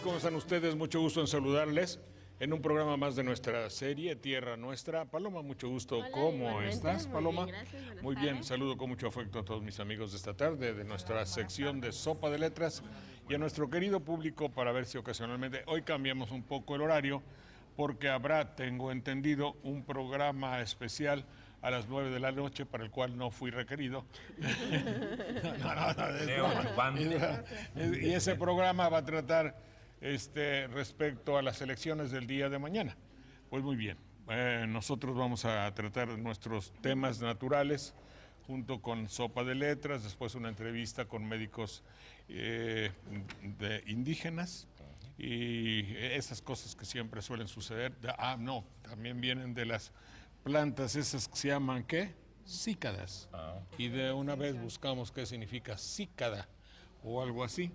¿Cómo están ustedes? Mucho gusto en saludarles en un programa más de nuestra serie Tierra Nuestra. Paloma, mucho gusto. Hola, ¿Cómo estás, Paloma? Muy bien, gracias. Muy bien, saludo con mucho afecto a todos mis amigos de esta tarde, de nuestra sección de Sopa de Letras y a nuestro querido público para ver si ocasionalmente hoy cambiamos un poco el horario porque habrá, tengo entendido, un programa especial a las 9 de la noche para el cual no fui requerido. Y ese programa va a tratar respecto a las elecciones del día de mañana. Pues muy bien, nosotros vamos a tratar nuestros temas naturales junto con Sopa de Letras, después una entrevista con médicos indígenas y esas cosas que siempre suelen suceder. No, también vienen de las plantas esas que se llaman, ¿qué? Cícadas. Y de una vez buscamos qué significa cícada o algo así.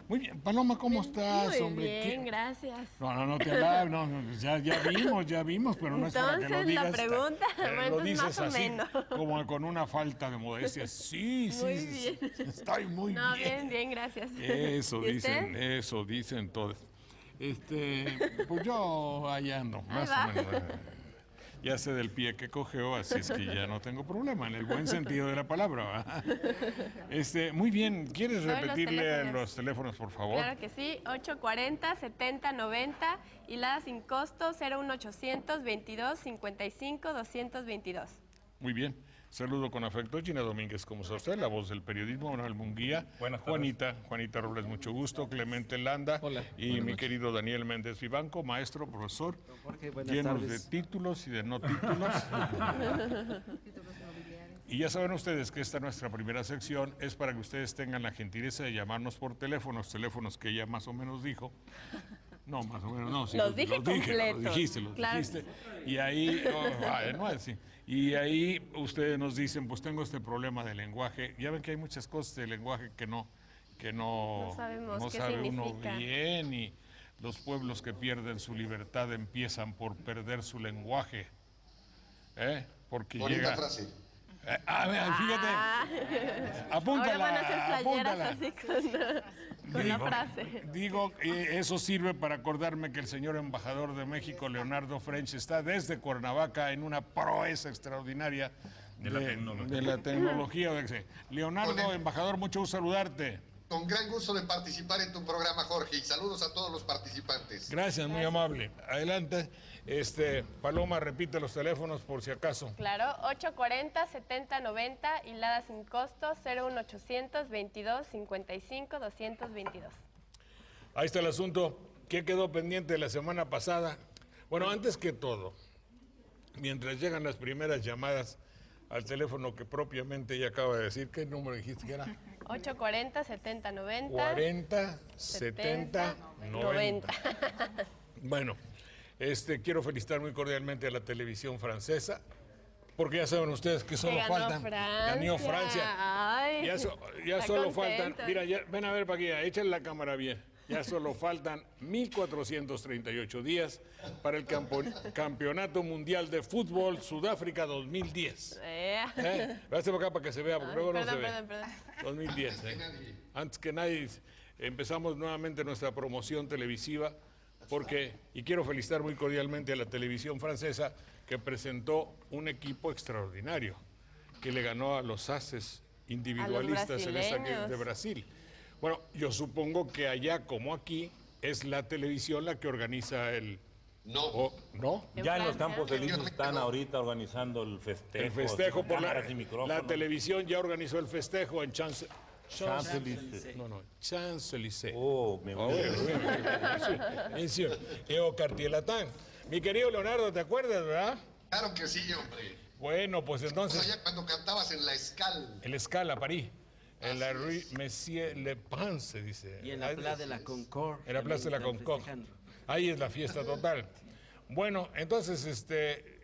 Muy bien, Paloma, ¿cómo estás, muy hombre? Muy bien, gracias. No te alabes, ya vimos, pero no es para que lo digas. Entonces, la pregunta, lo dices más o así, menos. como con una falta de modestia. Sí, muy bien. estoy muy bien. Bien, gracias. Eso dicen todos. Pues yo allá ando, más o menos. Ya sé del pie que cogeo, así es que ya no tengo problema, en el buen sentido de la palabra. Muy bien, ¿quieres repetirle los teléfonos, por favor? Claro que sí, 840-7090 y la sin costo 01800 22 55 222. Muy bien. Saludo con afecto, Gina Domínguez, ¿cómo está usted? La voz del periodismo, Manuel Munguía. Buenas tardes. Juanita Robles, mucho gusto. Clemente Landa. Hola. Y mi querido Daniel Méndez Vivanco, maestro, profesor, llenos de títulos y de no títulos. Y ya saben ustedes que esta nuestra primera sección es para que ustedes tengan la gentileza de llamarnos por teléfonos que ella más o menos dijo. No, más o menos no. Sí, los dijiste. Y ahí, y ahí ustedes nos dicen, pues tengo este problema de lenguaje. Ya ven que hay muchas cosas de lenguaje que no sabe uno bien, y los pueblos que pierden su libertad empiezan por perder su lenguaje. Porque bonita frase. Fíjate, apúntala. Ahora van a hacer playeras así con la frase. Digo, eso sirve para acordarme que el señor embajador de México, Leonardo French, está desde Cuernavaca en una proeza extraordinaria de la tecnología. Leonardo, embajador, mucho gusto saludarte. Con gran gusto de participar en tu programa, Jorge, y saludos a todos los participantes. Gracias, muy amable. Adelante. Paloma, repite los teléfonos por si acaso. Claro, 840-7090 y la sin costo 01800 22 55 222. Ahí está el asunto. ¿Qué quedó pendiente la semana pasada? Bueno, antes que todo, mientras llegan las primeras llamadas al teléfono que propiamente ella acaba de decir, ¿qué número dijiste que era? 840-7090. 40-70-90. Bueno, quiero felicitar muy cordialmente a la televisión francesa, porque ya saben ustedes que solo faltan. Ganó Francia. Ay, ya solo faltan. Mira, ven a ver para aquí, échale la cámara bien. Ya solo faltan 1,438 días para el Campeonato Mundial de Fútbol Sudáfrica 2010. Véase para acá para que se vea, porque luego no se ve. Perdón. 2010. Antes que nadie, empezamos nuevamente nuestra promoción televisiva, y quiero felicitar muy cordialmente a la televisión francesa, que presentó un equipo extraordinario, que le ganó a los ases individualistas en esta de Brasil. Bueno, yo supongo que allá como aquí es la televisión la que organiza el... No. ¿No? Ya en los Campos Elíseos están ahorita organizando el festejo. El festejo por la televisión ya organizó el festejo en Champs-Élysées. Champs-Élysées. Me voy. Au Quartier Latin. Mi querido Leonardo, ¿te acuerdas, verdad? Claro que sí, hombre. Bueno, pues entonces... Allá cuando cantabas en la Escala. En la Escala, París. En la Rue Monsieur Le Pen, se dice. Y en la Plaza de la Concorde. En la Plaza de la Concorde. Ahí es la fiesta total. Bueno, entonces,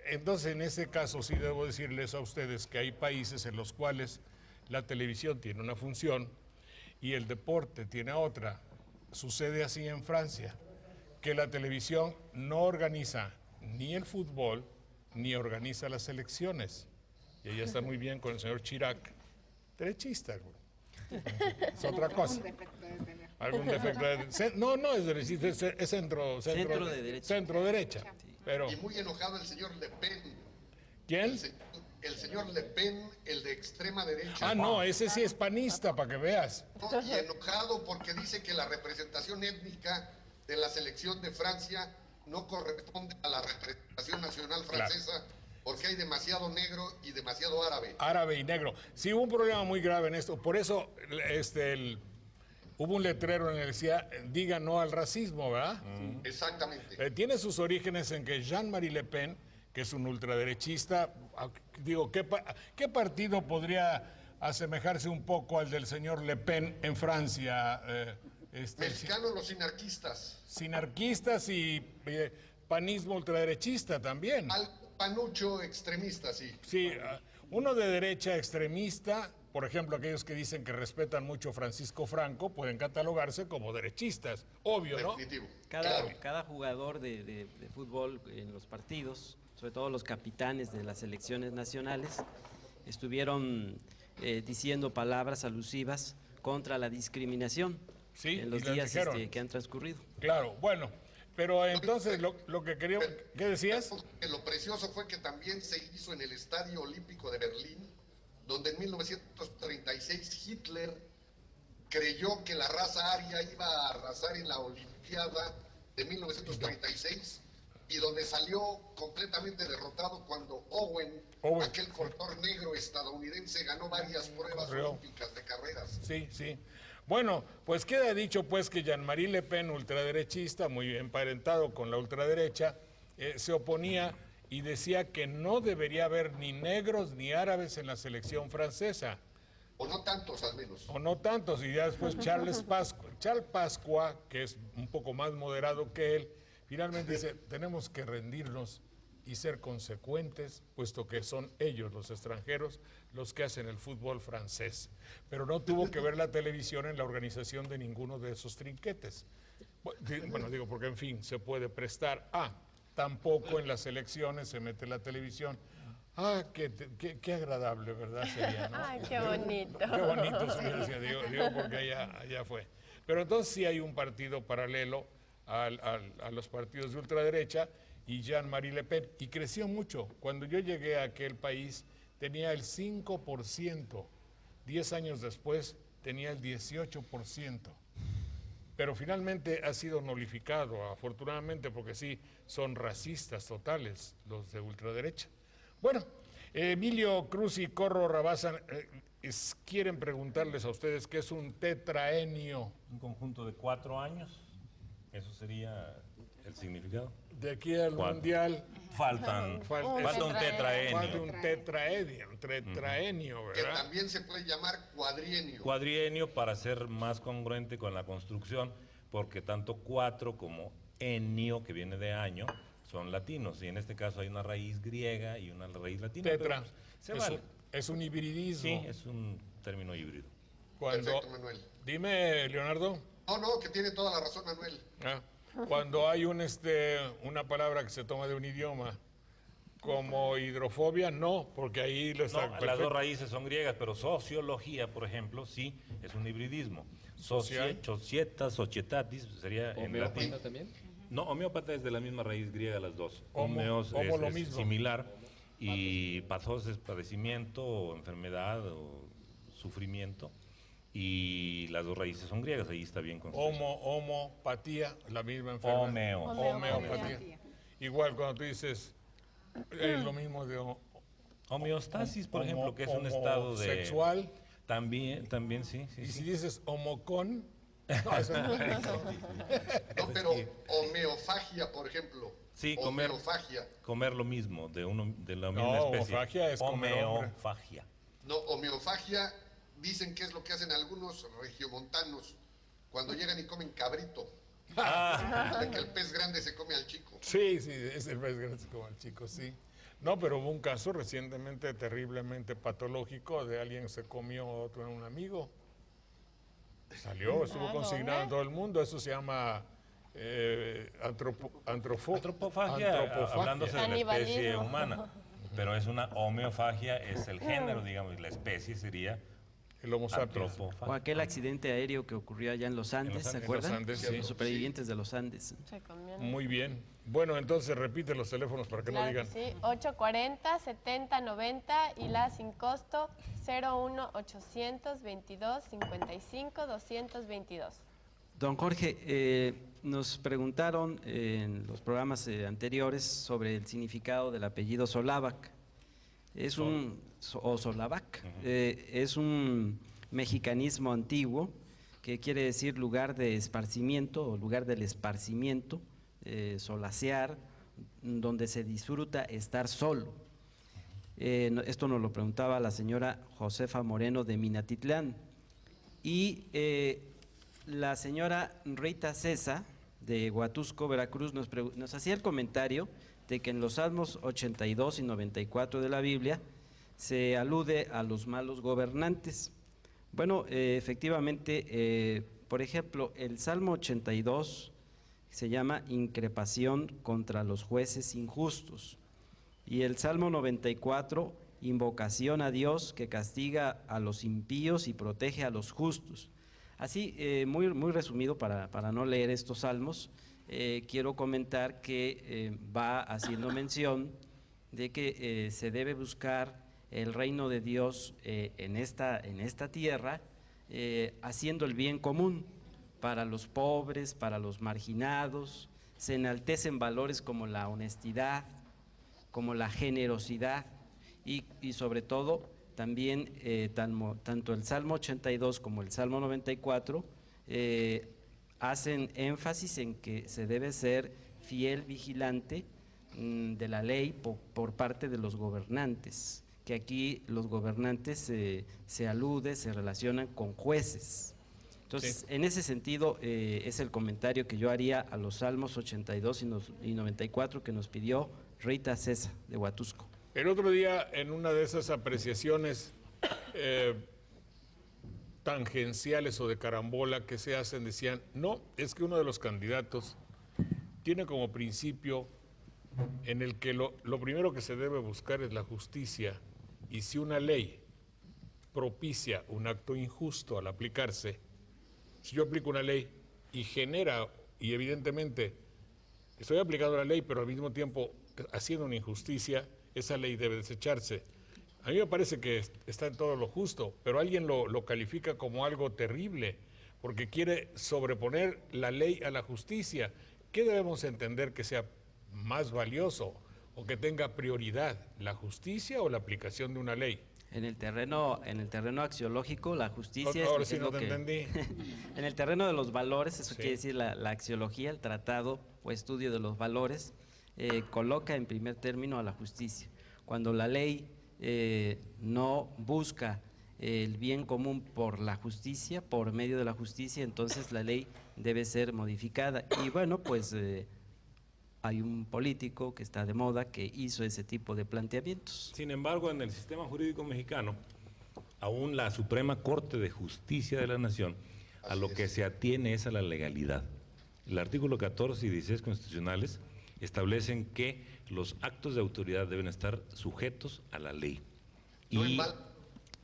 en ese caso sí debo decirles a ustedes que hay países en los cuales la televisión tiene una función y el deporte tiene otra. Sucede así en Francia, que la televisión no organiza ni el fútbol ni organiza las elecciones. Y ella está muy bien con el señor Chirac. Derechista, güey. Es otra cosa. algún defecto. No es derechista, es centro de derecha. Centro derecha. Sí. Pero, Y muy enojado el señor Le Pen. ¿quién? El señor Le Pen, el de extrema derecha. Ah, no, ese sí es panista, para que veas. Y enojado porque dice que la representación étnica de la selección de Francia no corresponde a la representación nacional francesa, porque hay demasiado negro y demasiado árabe. Árabe y negro. Sí, hubo un problema muy grave en esto. Por eso hubo un letrero en el que decía, diga no al racismo, ¿verdad? Exactamente. Tiene sus orígenes en que Jean-Marie Le Pen, que es un ultraderechista, digo, ¿qué partido podría asemejarse un poco al del señor Le Pen en Francia? Mexicanos los sinarquistas. Sinarquistas y panismo ultraderechista también. Al panucho extremista, sí. Sí, uno de derecha extremista, por ejemplo, aquellos que dicen que respetan mucho a Francisco Franco, pueden catalogarse como derechistas, obvio, ¿no? Definitivo. Cada jugador de fútbol en los partidos, sobre todo los capitanes de las selecciones nacionales, estuvieron diciendo palabras alusivas contra la discriminación Sí, en los y las días dijeron. que han transcurrido. Claro, bueno, pero entonces lo que quería, ¿qué decías? Lo precioso fue que también se hizo en el Estadio Olímpico de Berlín, donde en 1936 Hitler creyó que la raza aria iba a arrasar en la Olimpiada de 1936 y donde salió completamente derrotado cuando Owen, aquel corredor negro estadounidense, ganó varias pruebas olímpicas de carreras. Sí, sí. Bueno, pues queda dicho pues que Jean-Marie Le Pen, ultraderechista, muy emparentado con la ultraderecha, se oponía y decía que no debería haber ni negros ni árabes en la selección francesa. O no tantos al menos. O no tantos, y ya después Charles Pasqua, que es un poco más moderado que él, finalmente dice, tenemos que rendirnos y ser consecuentes, puesto que son ellos, los extranjeros, los que hacen el fútbol francés. Pero no tuvo que ver la televisión en la organización de ninguno de esos trinquetes. Bueno, digo, porque en fin, se puede prestar a, tampoco en las elecciones se mete la televisión. Ah, qué agradable, ¿verdad? Sería, ¿no? Ay, qué bonito. Qué bonito se me decía, digo porque allá fue. Pero entonces sí hay un partido paralelo a los partidos de ultraderecha y Jean-Marie Le Pen, y creció mucho. Cuando yo llegué a aquel país tenía el 5%, 10 años después tenía el 18%. Pero finalmente ha sido nullificado, afortunadamente, porque sí, son racistas totales los de ultraderecha. Bueno, Emilio Cruz y Corro Rabasa quieren preguntarles a ustedes qué es un tetraenio. Un conjunto de 4 años, eso sería el significado. De aquí al Mundial Falta un tetraenio. falta un tetraenio, Que ¿verdad? también se puede llamar cuadrienio. Cuadrienio para ser más congruente con la construcción, porque tanto 4 como enio, que viene de año, son latinos, y en este caso hay una raíz griega y una raíz latina. Tetra. Pero, se vale. Es un hibridismo. Sí, es un término híbrido. Perfecto, Manuel. Dime, Leonardo. No, que tiene toda la razón, Manuel. Cuando hay una palabra que se toma de un idioma, como hidrofobia, no, porque ahí lo está No, las dos raíces son griegas, pero sociología, por ejemplo, sí, es un hibridismo. Societatis sería en latín. también? No, homeópata es de la misma raíz griega las dos. Homo es lo mismo. similar, y pathos es padecimiento o enfermedad o sufrimiento, y las dos raíces son griegas, ahí está bien construido. Homopatía, la misma enfermedad. Homeopatía. Igual cuando tú dices, es lo mismo de Homeostasis, por ejemplo, que es un estado de... sexual. También, sí. Y si dices homocón, no, eso no. No, pero homeofagia, por ejemplo. Sí, homeofagia. comer lo mismo, de la misma No, especie. homofagia es comer hombre. Homeofagia. No, homeofagia dicen que es lo que hacen algunos regiomontanos cuando llegan y comen cabrito. De que el pez grande se come al chico. Sí, es el pez grande como el chico, sí. No, pero hubo un caso recientemente terriblemente patológico de alguien que se comió a otro, un amigo. Estuvo consignado en todo el mundo. Eso se llama Antropofagia, hablándose de la especie humana. Pero es una homeofagia, es el género, digamos, y la especie sería el Homo sapiens. O aquel accidente aéreo que ocurrió allá en los Andes, ¿se acuerdan? En los Andes, sí. Los supervivientes de los Andes. Se conviene. Muy bien. Bueno, entonces repite los teléfonos para que no Claro digan. que sí, 840-7090 y la sin costo 01800 22 55 222. Don Jorge, nos preguntaron en los programas anteriores sobre el significado del apellido Solavac. Es o Solavac, es un mexicanismo antiguo que quiere decir lugar de esparcimiento o lugar del esparcimiento, solacear, donde se disfruta estar solo. Esto nos lo preguntaba la señora Josefa Moreno de Minatitlán. Y la señora Rita Cesa de Huatusco, Veracruz, nos hacía el comentario de que en los Salmos 82 y 94 de la Biblia se alude a los malos gobernantes. Bueno, efectivamente, por ejemplo, el Salmo 82 se llama increpación contra los jueces injustos, y el Salmo 94, invocación a Dios que castiga a los impíos y protege a los justos. Así, muy resumido para no leer estos salmos, quiero comentar que va haciendo mención de que se debe buscar el reino de Dios en esta tierra, haciendo el bien común para los pobres, para los marginados. Se enaltecen valores como la honestidad, como la generosidad y sobre todo también tanto el Salmo 82 como el Salmo 94 hacen énfasis en que se debe ser fiel vigilante de la ley por parte de los gobernantes, que aquí los gobernantes se relacionan con jueces. Entonces, sí, en ese sentido es el comentario que yo haría a los Salmos 82 y 94 que nos pidió Rita Cesa de Huatusco. El otro día, en una de esas apreciaciones tangenciales o de carambola que se hacen, decían, no, es que uno de los candidatos tiene como principio en el que lo primero que se debe buscar es la justicia, y si una ley propicia un acto injusto al aplicarse, si yo aplico una ley y genera, y evidentemente estoy aplicando la ley, pero al mismo tiempo haciendo una injusticia, esa ley debe desecharse. A mí me parece que está en todo lo justo, pero alguien lo califica como algo terrible, porque quiere sobreponer la ley a la justicia. ¿Qué debemos entender que sea más valioso o que tenga prioridad, la justicia o la aplicación de una ley? En el terreno axiológico, la justicia ahora es sí no lo te que... entendí. En el terreno de los valores, eso Sí. quiere decir la axiología, el tratado o estudio de los valores, coloca en primer término a la justicia. Cuando la ley no busca el bien común por la justicia, por medio de la justicia, entonces la ley debe ser modificada. Y bueno, pues hay un político que está de moda que hizo ese tipo de planteamientos. Sin embargo, en el sistema jurídico mexicano, aún la Suprema Corte de Justicia de la Nación, a lo que se atiene es a la legalidad. El artículo 14 y 16 constitucionales establecen que los actos de autoridad deben estar sujetos a la ley. Y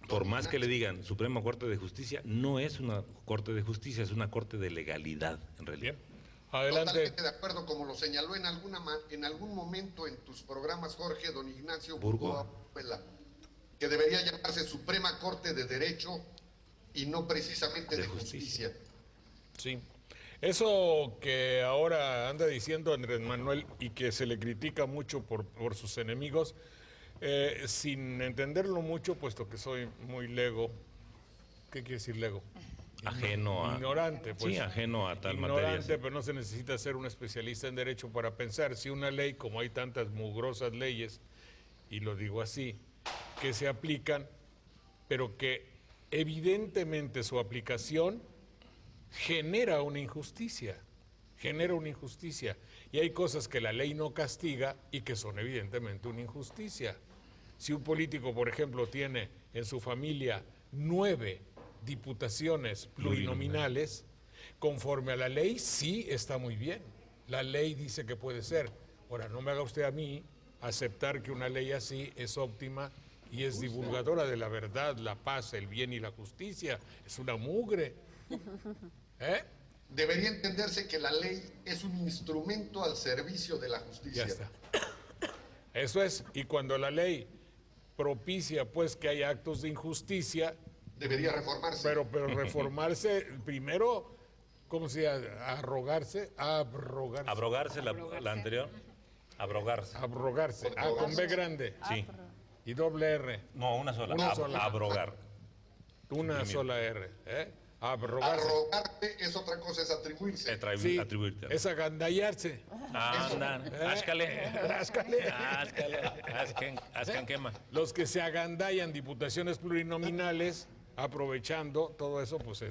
por más que le digan Suprema Corte de Justicia, no es una Corte de Justicia, es una Corte de legalidad, en realidad. Bien. Adelante. Totalmente de acuerdo, como lo señaló en algún momento en tus programas, Jorge, don Ignacio Burgoa, que debería llamarse Suprema Corte de Derecho y no precisamente de Justicia. Sí. Eso que ahora anda diciendo Andrés Manuel y que se le critica mucho por sus enemigos, sin entenderlo mucho, puesto que soy muy lego. ¿Qué quiere decir lego? Ajeno a... Ignorante, pues. Sí, ajeno a tal ignorante, materia. Sí. Pero no se necesita ser un especialista en derecho para pensar si una ley, como hay tantas mugrosas leyes, y lo digo así, que se aplican, pero que evidentemente su aplicación genera una injusticia, y hay cosas que la ley no castiga y que son evidentemente una injusticia. Si un político, por ejemplo, tiene en su familia 9 diputaciones plurinominales, conforme a la ley, sí está muy bien. La ley dice que puede ser. Ahora, no me haga usted a mí aceptar que una ley así es óptima y es divulgadora de la verdad, la paz, el bien y la justicia. Es una mugre. ¿Eh? Debería entenderse que la ley es un instrumento al servicio de la justicia. Ya está. Eso es. Y cuando la ley propicia pues que haya actos de injusticia, Debería reformarse. pero reformarse primero, ¿cómo se llama? Abrogarse. La anterior. Abrogarse. Abrogarse. Ah, con B grande. Sí. Y doble R. No, una sola. Una sola. Abrogar. Una sola R. Abrogarse. Arrogarte es otra cosa, es atribuirse. Sí, Atribuirte. es agandallarse. Anda, áscale. Ascan quema. Los que se agandallan diputaciones plurinominales, aprovechando todo eso, pues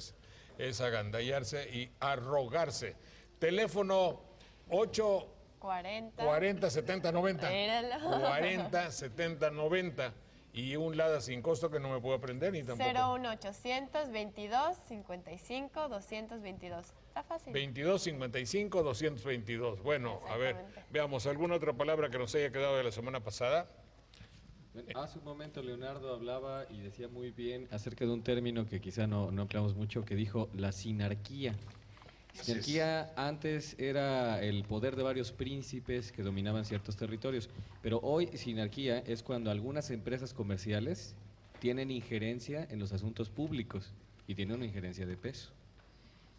es agandallarse y arrogarse. Teléfono 8 40. 40 70 90. Míralo. 40 70 90. Y un LADA sin costo que no me puedo aprender ni tampoco. 01800 22 55 222. Está fácil. 22 55 222. Bueno, a ver, veamos, ¿alguna otra palabra que nos haya quedado de la semana pasada? Hace un momento Leonardo hablaba y decía muy bien acerca de un término que quizá no empleamos mucho, que dijo la sinarquía. Sinarquía antes era el poder de varios príncipes que dominaban ciertos territorios, pero hoy sinarquía es cuando algunas empresas comerciales tienen injerencia en los asuntos públicos y tienen una injerencia de peso.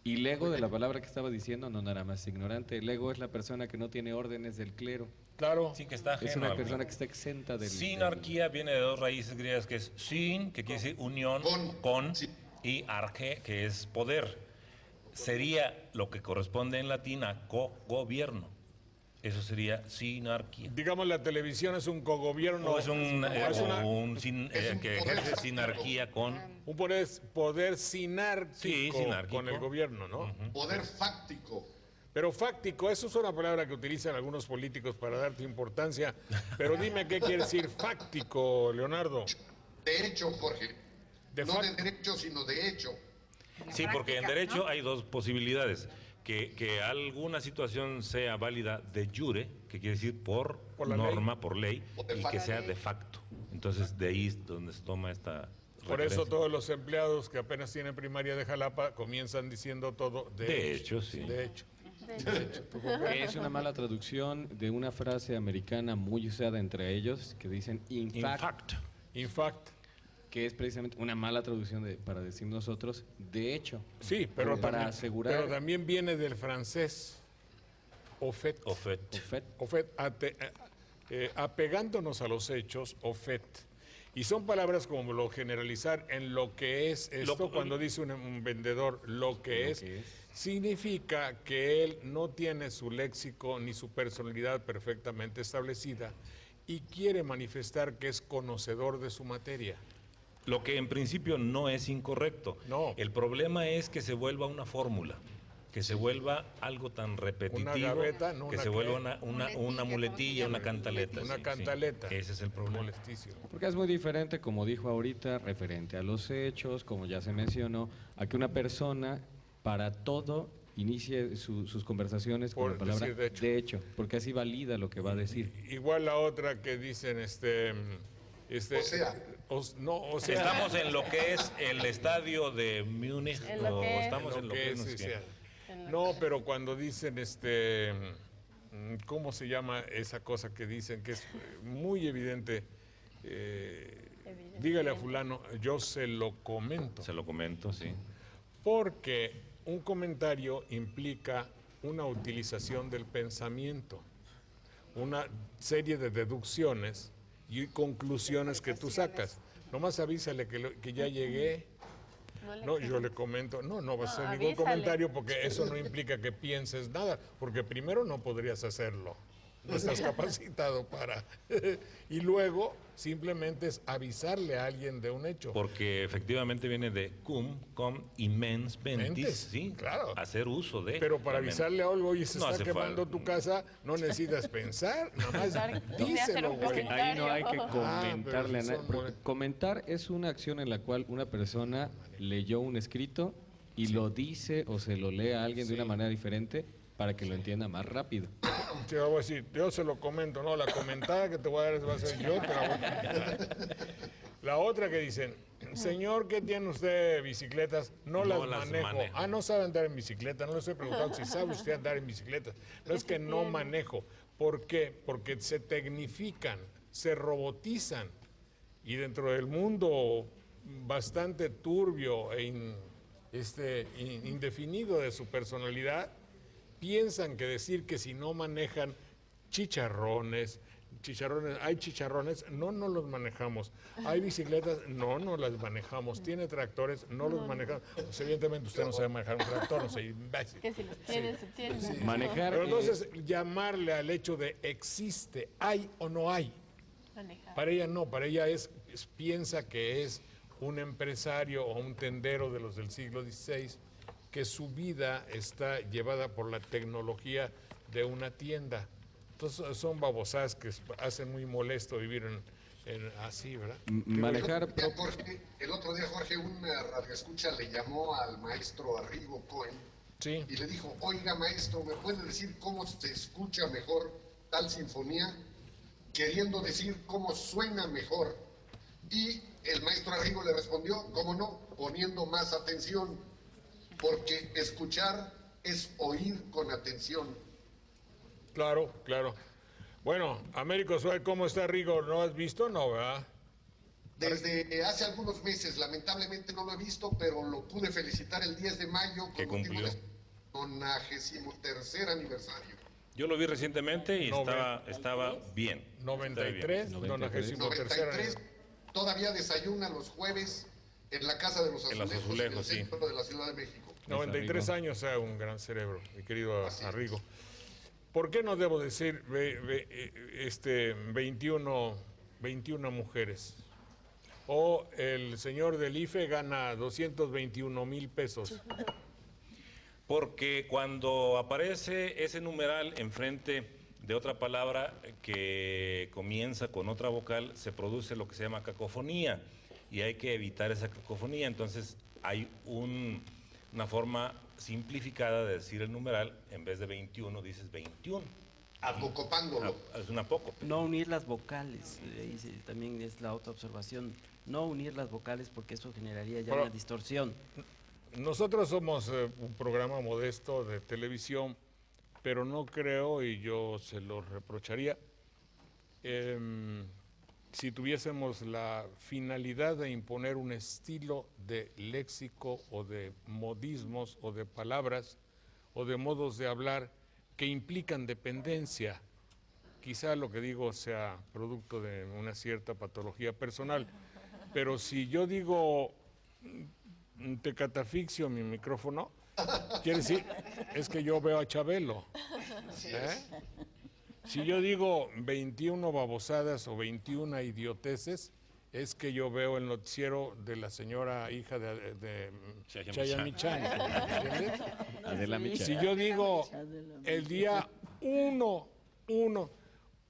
Y lego, de la palabra que estaba diciendo, no nada más ignorante, lego es la persona que no tiene órdenes del clero. Claro. Sí, que está ajeno. Es una persona que está exenta del... Sinarquía viene de dos raíces griegas, que es sin, que quiere decir unión, con, y arge, que es poder. Sería lo que corresponde en latín a cogobierno. Eso sería sinarquía. Digamos, la televisión es un cogobierno. O es que ejerce sinarquía con... Un poder sinárquico, Sí, sinárquico. con el gobierno, ¿no? Poder fáctico. Pero fáctico, eso es una palabra que utilizan algunos políticos para darte importancia. Pero dime qué quiere decir fáctico, Leonardo. De hecho, Jorge. De No fact- de derecho, sino de hecho. Sí, porque en derecho hay dos posibilidades. Que alguna situación sea válida de jure, que quiere decir por la norma, por ley, O de y que facto. sea de facto. Entonces, de ahí es donde se toma esta Por eso referencia. todos los empleados que apenas tienen primaria de Jalapa comienzan diciendo todo De hecho, sí. De hecho. Que es una mala traducción de una frase americana muy usada entre ellos que dicen in In fact, fact. In fact. que es precisamente una mala traducción para decir nosotros, de hecho. Sí, pero Para también, asegurar- pero también viene del francés. Au fait. O fait. Au fait. Apegándonos a los hechos, au fait. Y son palabras como lo generalizar en lo que es esto, cuando dice un vendedor lo que es, significa que él no tiene su léxico ni su personalidad perfectamente establecida y quiere manifestar que es conocedor de su materia. Lo que en principio no es incorrecto. No. El problema es que se vuelva una fórmula, que se vuelva algo tan repetitivo, gaveta, no que una se que- vuelva una muletilla, una cantaleta. Una sí, cantaleta. sí. Ese es el problema. Molestísimo. Porque es muy diferente, como dijo ahorita, referente a los hechos, como ya se mencionó, a que una persona para todo inicie sus conversaciones con Por la palabra decir de hecho. porque así valida lo que va a decir. Igual la otra que dicen O sea. o sea. Estamos en lo que es el estadio de Múnich, En lo o que es. estamos en lo que es, no sé sí, qué. sí. No, pero cuando dicen ¿cómo se llama esa cosa que dicen que es muy evidente? Dígale a fulano, yo se lo comento. Se lo comento, sí. Porque un comentario implica una utilización del pensamiento, una serie de deducciones y conclusiones que tú sacas. Nomás avísale que ya llegué. No, yo le comento, no va a ser ningún avísale. comentario porque eso no implica que pienses nada, porque primero no podrías hacerlo, no estás capacitado para. Y luego simplemente es avisarle a alguien de un hecho. Porque efectivamente viene de cum, com y mens ventis, Mentes, sí, claro. hacer uso de. Pero para realmente. avisarle a algo, oye, se No está hace quemando falta. tu casa, no necesitas pensar, nada más Hacer díselo, un güey. comentario. Ahí no hay que comentarle pero a si nadie. son porque comentar es una acción en la cual una persona leyó un escrito y lo dice o se lo lee a alguien de una manera diferente para que lo entienda más rápido. Sí, voy a decir, yo se lo comento, ¿no? La comentada que te voy a dar va a ser yo, te la voy a... La otra que dicen, señor, ¿qué tiene usted bicicletas? No las manejo. Ah, no sabe andar en bicicleta. No le estoy preguntando si sabe usted andar en bicicleta. No es que no manejo. ¿Por qué? Porque se tecnifican, se robotizan. Y dentro del mundo bastante turbio e indefinido de su personalidad, piensan que decir que si no manejan chicharrones, hay chicharrones, no los manejamos. Hay bicicletas, no las manejamos. Tiene tractores, no los manejamos. Pues evidentemente usted no sabe manejar un tractor, no sé, imbécil. Que si los tienen, se tienen. Sí. Manejar. Pero entonces, llamarle al hecho de existe, hay o no hay. Manejar. Para ella no, para ella piensa que es un empresario o un tendero de los del siglo XVI, que su vida está llevada por la tecnología de una tienda. Entonces son babosadas que hacen muy molesto vivir así, ¿verdad? Manejar. El otro día, Jorge, una radioescucha le llamó al maestro Arrigo Cohen Sí. y le dijo, oiga maestro, ¿me puede decir cómo se escucha mejor tal sinfonía? Queriendo decir cómo suena mejor. Y el maestro Arrigo le respondió, ¿cómo no? Poniendo más atención, porque escuchar es oír con atención. Claro. Bueno, Américo Suárez, ¿cómo está Rigo? ¿No has visto? No, ¿verdad? Desde hace algunos meses, lamentablemente no lo he visto, pero lo pude felicitar el 10 de mayo Que con motivo cumplió. del 93º aniversario. Yo lo vi recientemente y No, estaba bien. 93, 93. 93, todavía desayuna los jueves en la Casa de los En los Azulejos, Azulejos, en el sí. centro de la Ciudad de México. 93 años, sea un gran cerebro, mi querido Arrigo. ¿Por qué no debo decir 21 mujeres? O el señor del IFE gana 221,000 pesos. Porque cuando aparece ese numeral enfrente de otra palabra que comienza con otra vocal, se produce lo que se llama cacofonía y hay que evitar esa cacofonía. Entonces hay una forma simplificada de decir el numeral, en vez de 21 dices 21. Apocopándolo. Es una apócope. No unir las vocales, también es la otra observación. No unir las vocales porque eso generaría ya Pero- una distorsión. Nosotros somos un programa modesto de televisión, pero no creo, y yo se lo reprocharía, si tuviésemos la finalidad de imponer un estilo de léxico o de modismos o de palabras o de modos de hablar que implican dependencia. Quizá lo que digo sea producto de una cierta patología personal, pero si yo digo te catafixio mi micrófono, quiere decir, es que yo veo a Chabelo. ¿Eh? Si yo digo 21 babosadas o 21 idioteces, es que yo veo el noticiero de la señora hija de Chayamichán. ¿Entiendes? Adela Micha. Si yo digo el día 1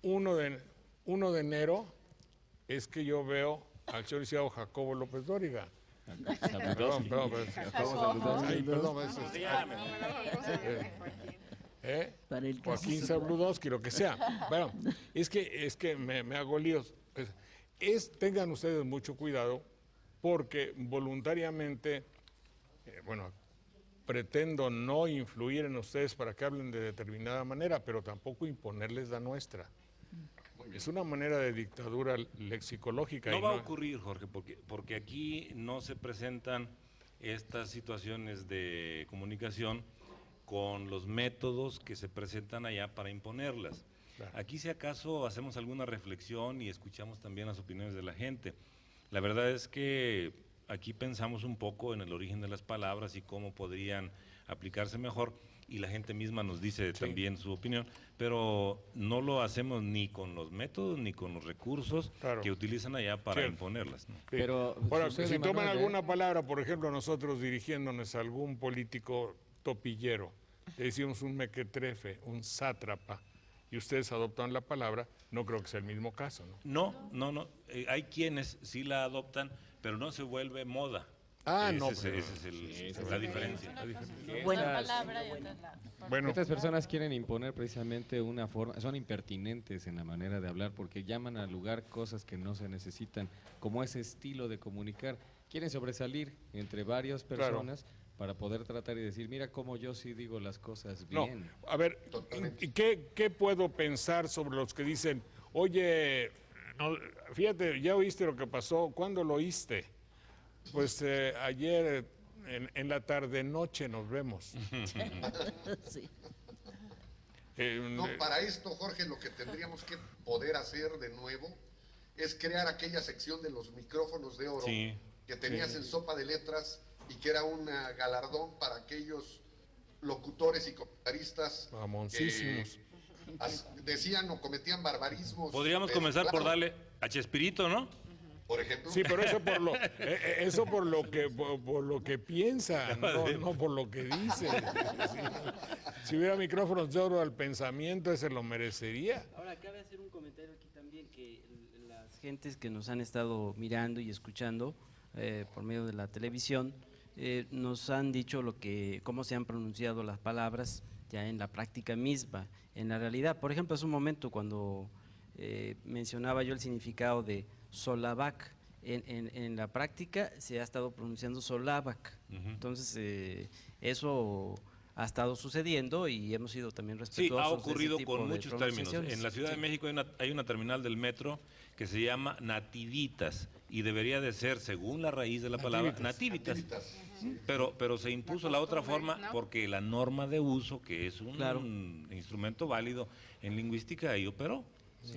de enero, es que yo veo al señor licenciado Jacobo López Dóriga. Perdón, Joaquín Zabludowski, lo que sea. Bueno, es que me hago líos. Tengan ustedes mucho cuidado porque voluntariamente, pretendo no influir en ustedes para que hablen de determinada manera, pero tampoco imponerles la nuestra. Es una manera de dictadura lexicológica. No va a ocurrir, Jorge, porque aquí no se presentan estas situaciones de comunicación con los métodos que se presentan allá para imponerlas. Claro. Aquí, si acaso, hacemos alguna reflexión y escuchamos también las opiniones de la gente. La verdad es que aquí pensamos un poco en el origen de las palabras y cómo podrían aplicarse mejor, y la gente misma nos dice también su opinión, pero no lo hacemos ni con los métodos ni con los recursos que utilizan allá para imponerlas, ¿no? Sí. Pero Bueno, sucede, si toman Manuel, alguna palabra, por ejemplo, nosotros dirigiéndonos a algún político topillero, le decimos un mequetrefe, un sátrapa, y ustedes adoptan la palabra, no creo que sea el mismo caso, ¿no? No. Hay quienes sí la adoptan, pero no se vuelve moda. No, esa es la diferencia. Bueno, Bueno, Estas personas quieren imponer precisamente una forma, son impertinentes en la manera de hablar porque llaman al lugar cosas que no se necesitan, como ese estilo de comunicar. Quieren sobresalir entre varias personas para poder tratar y decir, mira cómo yo sí digo las cosas no, bien. a ver, ¿y qué puedo pensar sobre los que dicen, oye, no, fíjate, ya oíste lo que pasó, ¿cuándo lo oíste? Pues ayer en la tarde-noche nos vemos. sí. No, para esto, Jorge, lo que tendríamos que poder hacer de nuevo es crear aquella sección de los micrófonos de oro Sí, que tenías en Sopa de Letras y que era un galardón para aquellos locutores y comentaristas Mamoncísimos. decían o cometían barbarismos. Podríamos pero, comenzar por claro, darle a Chespirito, ¿no? por ejemplo. Sí, pero eso por lo que piensa, no por lo que dice. Sí. Si hubiera micrófonos de oro al pensamiento, ese lo merecería. Ahora, cabe hacer un comentario aquí también, que las gentes que nos han estado mirando y escuchando por medio de la televisión, nos han dicho cómo se han pronunciado las palabras ya en la práctica misma, en la realidad. Por ejemplo, hace un momento cuando mencionaba yo el significado de Solabac, en la práctica se ha estado pronunciando Solabac. Entonces, eso ha estado sucediendo y hemos sido también Sí, respetuosos. ha de ese ocurrido tipo con de muchos términos. pronunciaciones. En la Ciudad de México hay una terminal del metro que se llama Nativitas y debería de ser, según la raíz de la palabra, Nativitas. Pero se impuso la otra forma porque la norma de uso, que es un instrumento válido en lingüística, ahí operó.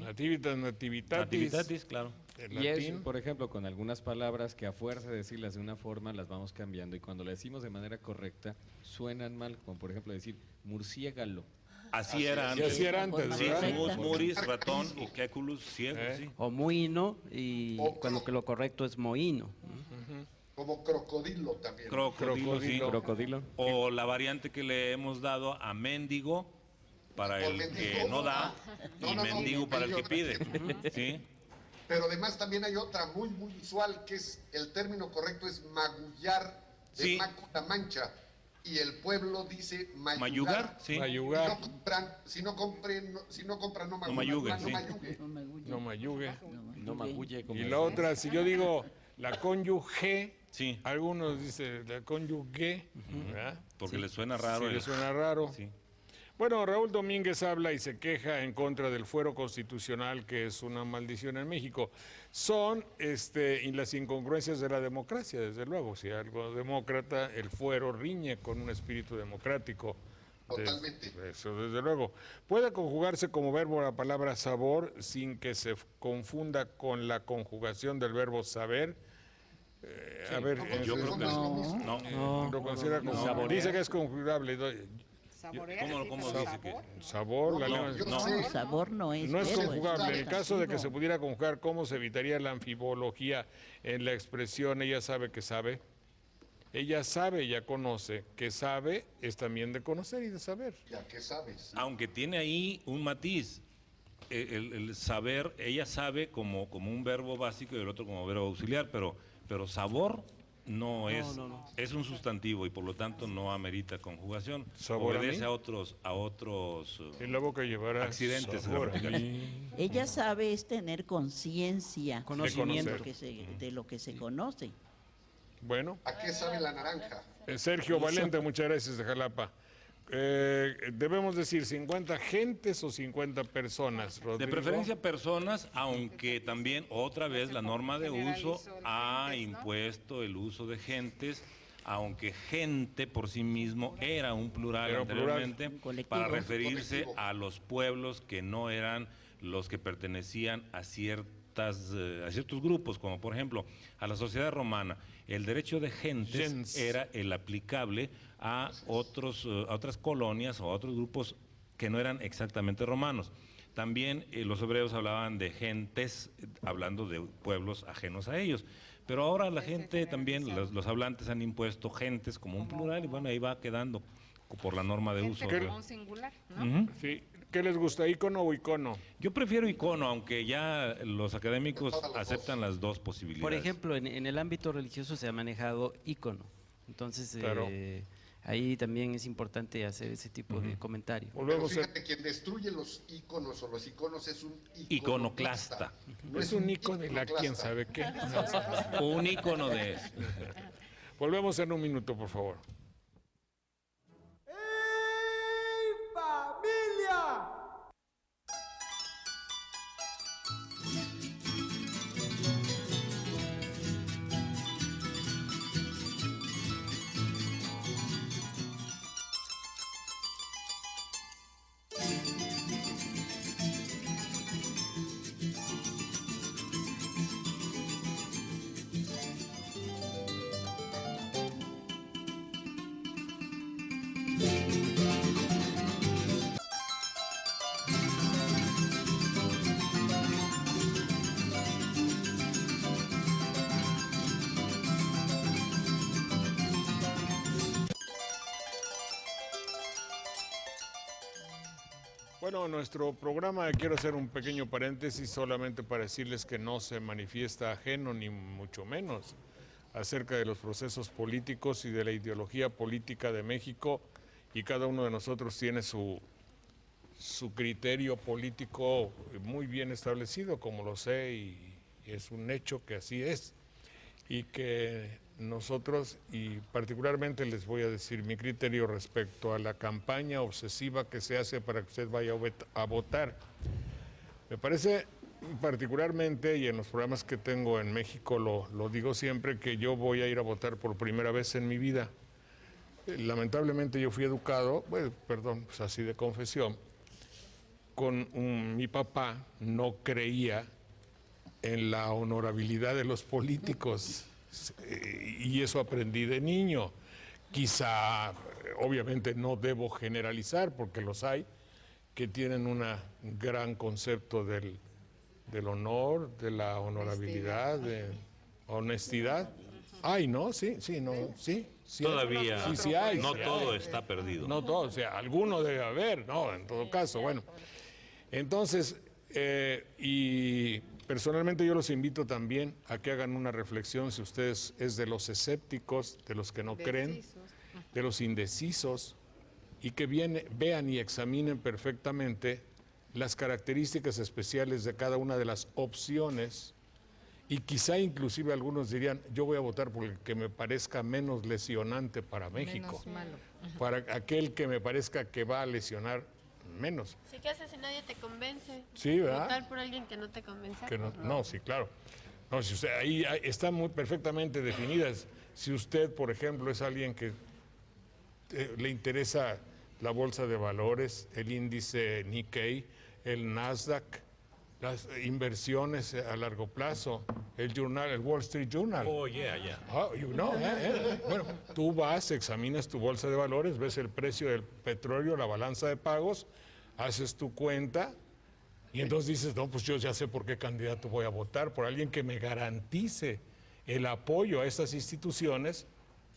Nativitas, nativitatis. Nativitatis, claro. En Y es, latín. por ejemplo, con algunas palabras que a fuerza de decirlas de una forma las vamos cambiando y cuando las decimos de manera correcta suenan mal, como por ejemplo decir murciégalo. Así era Y antes. así era antes, Sí, ¿verdad? mus, muris, ratón y queculus, ciego, sí. O muino, y cuando que lo correcto es moino. Como crocodilo también. Crocodilo, sí. Crocodilo. O la variante que le hemos dado a mendigo para Por el mendigo. que no da No, y no, mendigo para el que pide. ¿Sí? Pero además también hay otra muy usual, que es, el término correcto es magullar, de Sí. Mácula Mancha, y el pueblo dice mayugar. Mayugar, sí. Mayugar, Si no compran, no No mayuguen, sí. mayuguen. no mayugue. No magulle como Y la otra, si yo digo la cónyuge, Sí, algunos dicen la cónyuge, ¿verdad? porque le suena raro. Sí, le suena raro. Sí. Bueno, Raúl Domínguez habla y se queja en contra del fuero constitucional, que es una maldición en México. Son y las incongruencias de la democracia, desde luego. Si algo demócrata, el fuero riñe con un espíritu democrático. Totalmente. Eso, desde luego. Puede conjugarse como verbo la palabra sabor sin que se confunda con la conjugación del verbo saber. A ver, Yo creo que no. lo considera como Saborear. dice que es conjugable. ¿Cómo dice que? Sabor, la lengua. Yo No. sé. No, sabor no es. No es verbo, conjugable. En el caso de que se sustantivo. pudiera conjugar, ¿cómo se evitaría la anfibología en la expresión ella sabe que sabe? Ella sabe, ya conoce. Que sabe es también de conocer y de saber. Ya que sabes. Aunque tiene ahí un matiz. El saber, ella sabe como un verbo básico y el otro como verbo auxiliar, pero sabor no es, es un sustantivo y por lo tanto no amerita conjugación. ¿Sabor a Obedece mí? a otros En la boca llevará accidentes sabor a gramaticales. mí. Ella sabe es tener conciencia Conocimiento. de lo que se conoce. Bueno, ¿A qué sabe la naranja? Sergio Valente, muchas gracias de Jalapa. Debemos decir 50 gentes o 50 personas, Rodrigo. De preferencia personas, aunque también otra vez la norma de uso ha impuesto el uso de gentes, aunque gente por sí mismo era un plural Era un plural. anteriormente, Un colectivo. para referirse Colectivo. a los pueblos que no eran los que pertenecían a ciertos grupos, como por ejemplo a la sociedad romana. El derecho de gentes Gens. era el aplicable a otras colonias o a otros grupos que no eran exactamente romanos. También los hebreos hablaban de gentes, hablando de pueblos ajenos a ellos. Pero ahora la gente también, los hablantes han impuesto gentes como un plural y bueno, ahí va quedando por la norma de uso. Gente como un singular, ¿no? Ujú. Sí. ¿Qué les gusta, ícono o icono? Yo prefiero icono, aunque ya los académicos aceptan las dos posibilidades. Por ejemplo, en el ámbito religioso se ha manejado ícono. Entonces, Claro. ahí también es importante hacer ese tipo de comentario. Pero Volvemos a... fíjate, quien destruye los íconos o los iconos es un Iconoclasta. No Es un icono de la iconoclasta. quién sabe qué. Un icono de eso. Volvemos en un minuto, por favor. Bueno, nuestro programa, quiero hacer un pequeño paréntesis solamente para decirles que no se manifiesta ajeno, ni mucho menos, acerca de los procesos políticos y de la ideología política de México, y cada uno de nosotros tiene su criterio político muy bien establecido, como lo sé, y es un hecho que así es, y que nosotros, y particularmente les voy a decir mi criterio respecto a la campaña obsesiva que se hace para que usted vaya a votar. Me parece particularmente, y en los programas que tengo en México lo digo siempre, que yo voy a ir a votar por primera vez en mi vida. Lamentablemente yo fui educado, bueno, perdón, pues así de confesión, mi papá no creía en la honorabilidad de los políticos, y eso aprendí de niño. Quizá, obviamente no debo generalizar, porque los hay que tienen un gran concepto del honor, de la honorabilidad, de honestidad. Ay, ¿no? Sí, no, sí. Todavía Sí hay, no sí todo hay. está perdido. No todo, o sea, alguno debe haber, ¿no? En todo caso, bueno. Entonces, y personalmente yo los invito también a que hagan una reflexión, si ustedes es de los escépticos, de los que no creen, de los indecisos, y que vean y examinen perfectamente las características especiales de cada una de las opciones, y quizá inclusive algunos dirían, yo voy a votar por el que me parezca menos lesionante para México, Menos malo. para aquel que me parezca que va a lesionar menos. Sí, ¿qué haces si nadie te convence? Sí, ¿verdad? Votar por alguien que no te convence. Que no, sí, claro. No, si usted, ahí están muy perfectamente definidas. Si usted, por ejemplo, es alguien que le interesa la bolsa de valores, el índice Nikkei, el Nasdaq, las inversiones a largo plazo, el Wall Street Journal. Oh, yeah. Oh, you know, Bueno, tú vas, examinas tu bolsa de valores, ves el precio del petróleo, la balanza de pagos, haces tu cuenta y entonces dices, no, pues yo ya sé por qué candidato voy a votar, por alguien que me garantice el apoyo a estas instituciones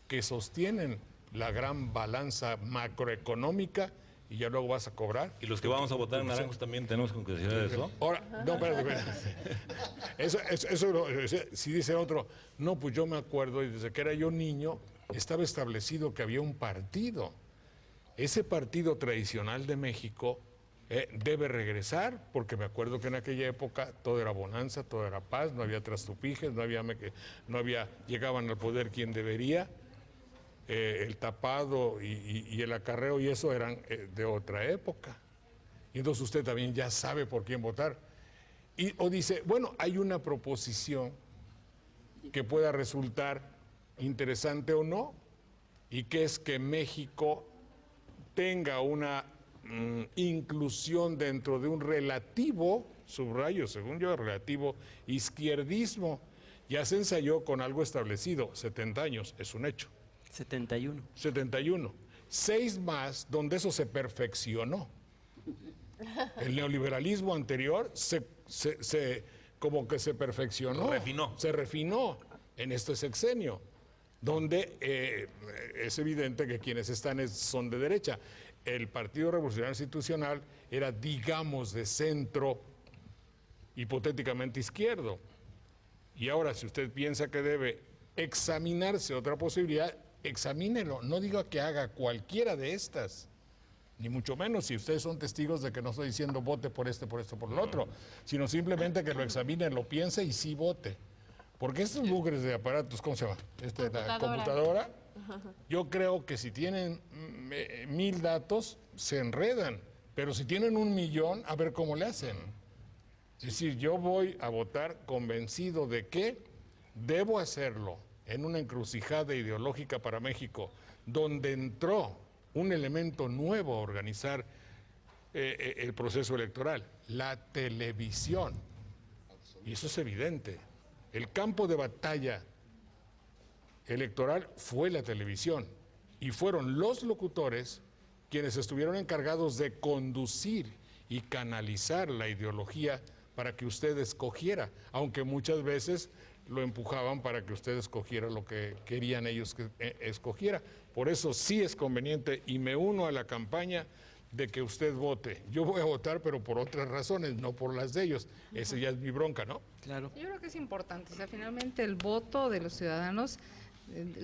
que sostienen la gran balanza macroeconómica, y ya luego vas a cobrar. Y los que vamos a votar en naranjos también tenemos que considerar eso. Ahora, no, espérate. Eso si dice otro, no, pues yo me acuerdo, y desde que era yo niño, estaba establecido que había un partido. Ese partido tradicional de México debe regresar, porque me acuerdo que en aquella época todo era bonanza, todo era paz, no había trastupijes, no había llegaban al poder quien debería. El tapado y el acarreo y eso eran de otra época. Y entonces usted también ya sabe por quién votar. O dice, bueno, hay una proposición que pueda resultar interesante o no, y que es que México tenga una inclusión dentro de un relativo, subrayo, según yo, relativo izquierdismo. Ya se ensayó con algo establecido, 70 años, es un hecho. 71. 71. 6 más donde eso se perfeccionó. El neoliberalismo anterior como que se perfeccionó. Refinó. Se refinó en este sexenio. donde es evidente que quienes están son de derecha. El Partido Revolucionario Institucional era, digamos, de centro, hipotéticamente izquierdo. Y ahora, si usted piensa que debe examinarse otra posibilidad, examínelo. No diga que haga cualquiera de estas, ni mucho menos si ustedes son testigos de que no estoy diciendo vote por este, por esto, por lo otro, sino simplemente que lo examine, lo piense y sí vote. Porque estos bugres de aparatos, ¿cómo se llama? La computadora, yo creo que si tienen 1000 datos, se enredan. Pero si tienen 1.000.000, a ver cómo le hacen. Es decir, yo voy a votar convencido de que debo hacerlo en una encrucijada ideológica para México, donde entró un elemento nuevo a organizar el proceso electoral, la televisión. Y eso es evidente. El campo de batalla electoral fue la televisión y fueron los locutores quienes estuvieron encargados de conducir y canalizar la ideología para que usted escogiera, aunque muchas veces lo empujaban para que usted escogiera lo que querían ellos que escogiera. Por eso sí es conveniente y me uno a la campaña de que usted vote. Yo voy a votar, pero por otras razones, no por las de ellos. Esa ya es mi bronca, ¿no? Claro. Yo creo que es importante, o sea, finalmente el voto de los ciudadanos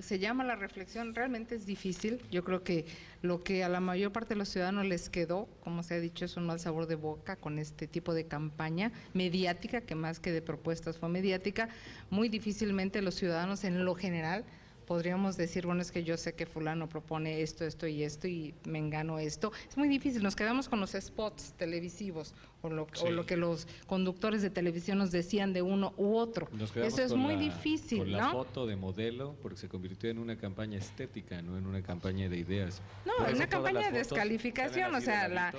se llama la reflexión, realmente es difícil. Yo creo que lo que a la mayor parte de los ciudadanos les quedó, como se ha dicho, es un mal sabor de boca con este tipo de campaña mediática, que más que de propuestas fue mediática. Muy difícilmente los ciudadanos en lo general podríamos decir, bueno, es que yo sé que fulano propone esto, esto y esto y mengano esto. Es muy difícil, nos quedamos con los spots televisivos o lo que los conductores de televisión nos decían de uno u otro. Eso es muy difícil, con ¿no? la foto de modelo, porque se convirtió en una campaña estética, no en una campaña de ideas. No, es una campaña de descalificación, o sea,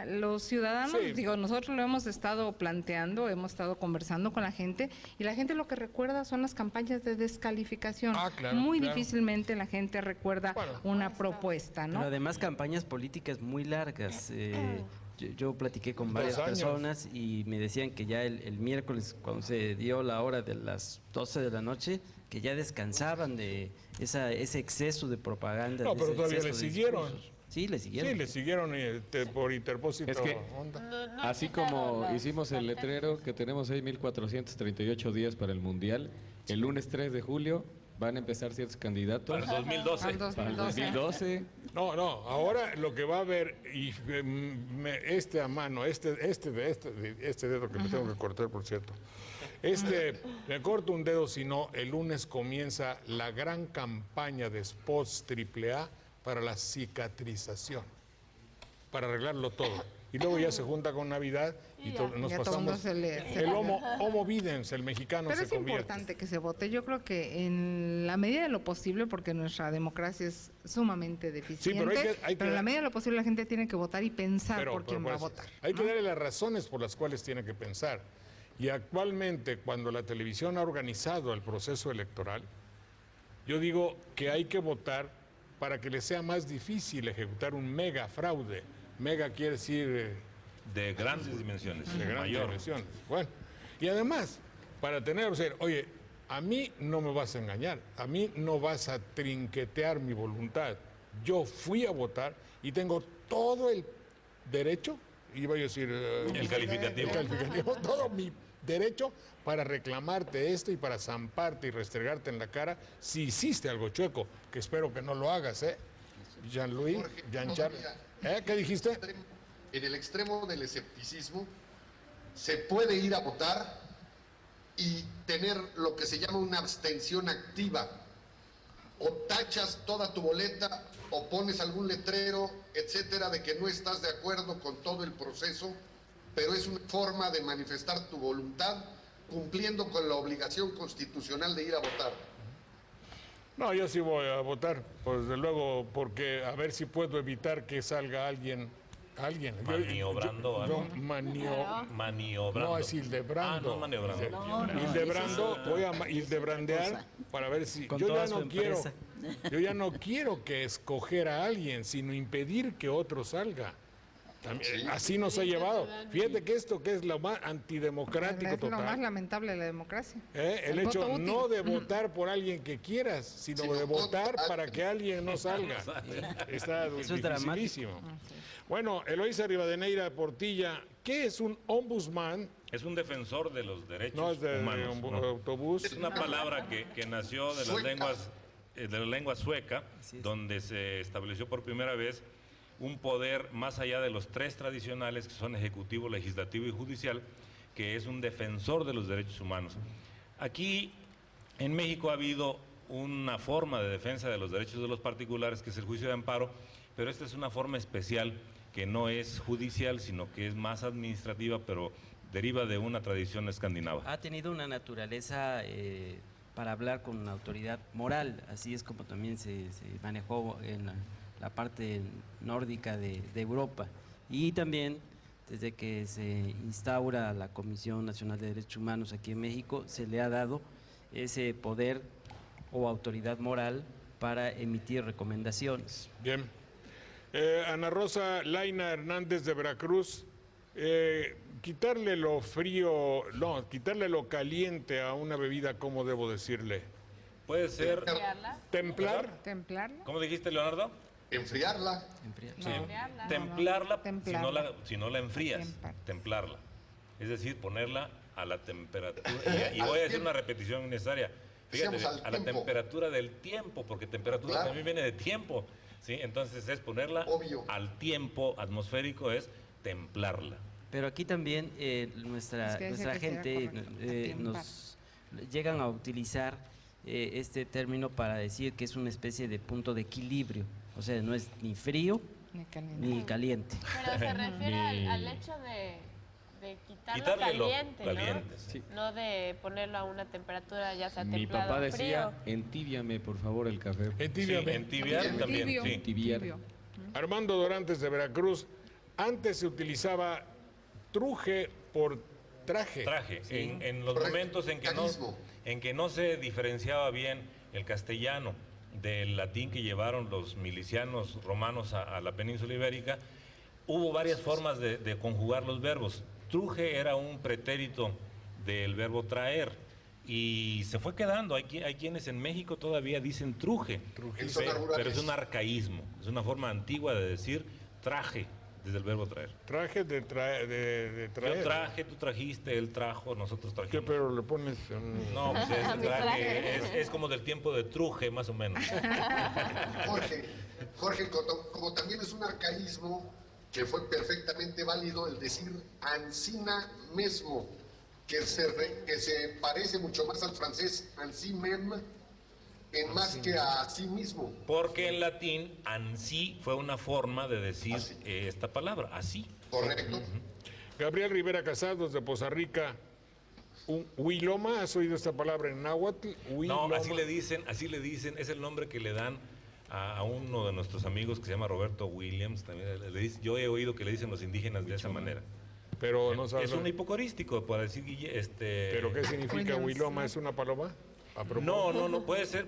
los ciudadanos, Sí. digo, nosotros lo hemos estado planteando, hemos estado conversando con la gente y la gente lo que recuerda son las campañas de descalificación. Claro, muy claro. difícilmente la gente recuerda una propuesta, ¿no? Pero además campañas políticas muy largas. Yo platiqué con varias 2 años. personas y me decían que ya el miércoles, cuando se dio la hora de las 12 de la noche, que ya descansaban de ese exceso de propaganda. No, de pero ese todavía exceso le de siguieron. discursos. Sí, le siguieron. Sí, le siguieron por interpósito. Es que- onda. Así como hicimos el letrero que tenemos 6.438 días para el Mundial, el lunes 3 de julio van a empezar ciertos candidatos. Para el 2012. Al Para el 2012. 2012. No, ahora lo que va a haber, y a mano, este dedo que me tengo que cortar, por cierto, me corto un dedo, si no, el lunes comienza la gran campaña de spots AAA para la cicatrización, para arreglarlo todo. Y luego ya se junta con Navidad y nos Ya todo mundo pasamos. se El homo videns, el mexicano Pero se es convierte. importante que se vote. Yo creo que en la medida de lo posible, porque nuestra democracia es sumamente deficiente, hay que pero en la medida de lo posible la gente tiene que votar y pensar por quién va a eso, votar. hay que ¿no? darle las razones por las cuales tiene que pensar. Y actualmente, cuando la televisión ha organizado el proceso electoral, yo digo que hay que votar para que le sea más difícil ejecutar un mega fraude. Mega quiere decir De grandes dimensiones. de grandes mayor. dimensiones. Bueno, y además, para tener, o sea, oye, a mí no me vas a engañar, a mí no vas a trinquetear mi voluntad. Yo fui a votar y tengo todo el derecho, iba a decir... El calificativo. Todo mi derecho para reclamarte esto y para zamparte y restregarte en la cara si hiciste algo chueco, que espero que no lo hagas, ¿eh? Jean-Louis, Jorge, Jean-Charles. todavía, ¿Qué dijiste? En el extremo del escepticismo, se puede ir a votar y tener lo que se llama una abstención activa. O tachas toda tu boleta, o pones algún letrero, etcétera, de que no estás de acuerdo con todo el proceso, pero es una forma de manifestar tu voluntad cumpliendo con la obligación constitucional de ir a votar. No, yo sí voy a votar, pues desde luego, porque a ver si puedo evitar que salga alguien. Maniobrando algo. Maniobrando. No, es Hildebrando. No, maniobrando. Hildebrando, voy a Hildebrandear para ver si... Con Yo toda ya su no quiero... empresa. Yo ya no quiero que escoger a alguien, sino impedir que otro salga. También, así nos ha llevado. Fíjate que esto que es lo más antidemocrático Es lo más total. lamentable de la democracia. El El hecho voto útil. no de votar por alguien que quieras, sino de votar para que alguien no salga. Está Eso es dificilísimo. Bueno, Eloísa Rivadeneira Portilla, ¿qué es un ombudsman? Es un defensor de los derechos No es de humanos. ¿no? autobús. Es una palabra que nació de la lengua sueca, donde se estableció por primera vez un poder más allá de los tres tradicionales, que son ejecutivo, legislativo y judicial, que es un defensor de los derechos humanos. Aquí en México ha habido una forma de defensa de los derechos de los particulares, que es el juicio de amparo, pero esta es una forma especial que no es judicial, sino que es más administrativa, pero deriva de una tradición escandinava. Ha tenido una naturaleza para hablar con una autoridad moral, así es como también se manejó en la parte nórdica de Europa. Y también, desde que se instaura la Comisión Nacional de Derechos Humanos aquí en México, se le ha dado ese poder o autoridad moral para emitir recomendaciones. Bien. Ana Rosa Laina Hernández de Veracruz, quitarle lo frío, no, quitarle lo caliente a una bebida, ¿cómo debo decirle? Puede ser... ¿Templar? ¿Templarla? ¿Cómo dijiste, Leonardo? Enfriarla. Sí. Templarla si no la enfrías, Templar. templarla. Es decir, ponerla a la temperatura. Y voy a decir una repetición innecesaria. Fíjate, Decíamos al a la tiempo. temperatura del tiempo, porque temperatura Claro. también viene de tiempo. ¿Sí? Entonces es ponerla Obvio. al tiempo atmosférico, es templarla. Pero aquí también nuestra Es que dice que gente sea correcto, nos llegan a utilizar este término para decir que es una especie de punto de equilibrio, o sea, no es ni frío Ni caliente. ni caliente. Pero se refiere al hecho de quitarlo Quitarle lo caliente, ¿no? caliente, sí. No de ponerlo a una temperatura ya sea Mi templado papá o decía, frío. entíbiame por favor el café. Sí, Entíbiame. entibiar también, Tibio, sí. Tibiar. tibio. Armando Dorantes de Veracruz, antes se utilizaba truje por traje. Traje. En los Correcto. momentos Mecanismo. en que no se diferenciaba bien el castellano del latín que llevaron los milicianos romanos a la península ibérica, hubo varias formas de conjugar los verbos. Truje era un pretérito del verbo traer y se fue quedando. Hay quienes en México todavía dicen truje, En zonas rurales. pero es un arcaísmo, es una forma antigua de decir traje, desde el verbo traer. Traje de traer. Yo traje, tú trajiste, él trajo, nosotros ¿Qué trajimos. pero le pones? No, pues es, traje, es como del tiempo de Truje, más o menos. Jorge, como también es un arcaísmo que fue perfectamente válido el decir ansina mesmo, que se parece mucho más al francés ansi même, en más que a sí mismo. Porque en latín, ansí fue una forma de decir Así. esta palabra, así. Correcto. Gabriel Rivera Casados de Poza Rica, huiloma, ¿has oído esta palabra en náhuatl? No, Huiloma. así le dicen, es el nombre que le dan a uno de nuestros amigos que se llama Roberto Williams. También yo he oído que le dicen los indígenas de esa manera. Pero no sabes. Es un hipocorístico, para decir ¿Pero qué significa Williams, huiloma? ¿no? ¿Es una paloma? A propósito. No, puede ser,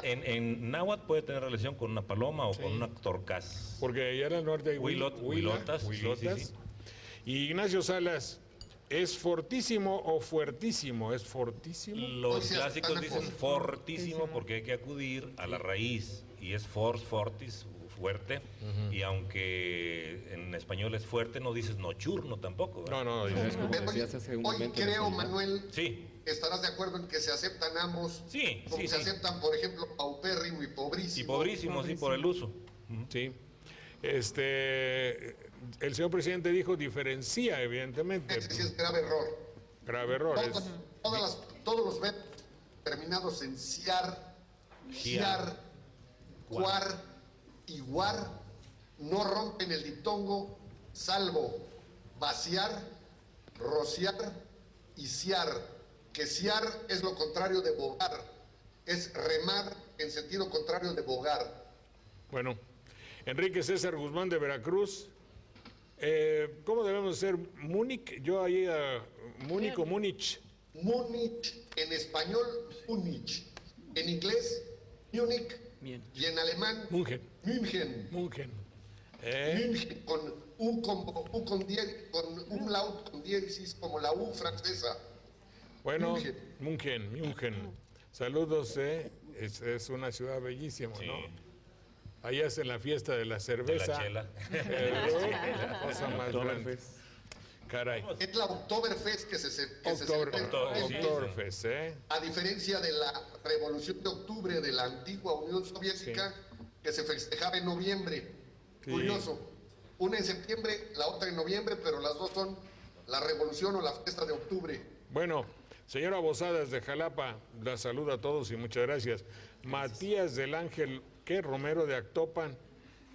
en náhuatl puede tener relación con una paloma o con una torcaz. Porque allá en el norte hay Huilotas, sí, sí, sí. Y Ignacio Salas, ¿es fortísimo o fuertísimo? ¿Es fortísimo? Los Entonces, clásicos están dicen apodos. fortísimo porque hay que acudir a la raíz y es fortis, fuerte, y aunque en español es fuerte, no dices nochurno tampoco, ¿verdad? No, Es como Hoy, decías hace un hoy momento. creo, Luis Miguel. Manuel, Sí, estarás de acuerdo en que se aceptan ambos, Sí, como sí, se sí. aceptan, por ejemplo, paupérrimo y pobrísimo. y pobrísimo, sí, por el uso. Sí. El señor presidente dijo diferencia, evidentemente. Ese sí es grave error. Grave error. Todos los verbos terminados en ciar, giar, cuar y guar no rompen el diptongo, salvo vaciar, rociar y ciar, que ciar es lo contrario de bogar, es remar en sentido contrario de bogar. Bueno, Enrique César Guzmán de Veracruz. ¿Cómo debemos ser? Múnich, yo ahí Múnich o Múnich. Múnich, en español, Múnich, en inglés, Múnich, Bien. y en alemán, München. München. München. München con con umlaut con diéresis como la U francesa. Bueno, München. Saludos, es una ciudad bellísima, ¿no? Ahí hacen la fiesta de la cerveza. De la chela. La cosa más grande. Caray. Es la Oktoberfest que se Oktoberfest, a diferencia de la Revolución de Octubre de la antigua Unión Soviética, que se festejaba en noviembre. Sí. Curioso. Una en septiembre, la otra en noviembre, pero las dos son la Revolución o la fiesta de octubre. Bueno, señora Bosadas de Jalapa, la saluda a todos y muchas gracias. Matías del Ángel, Romero de Actopan,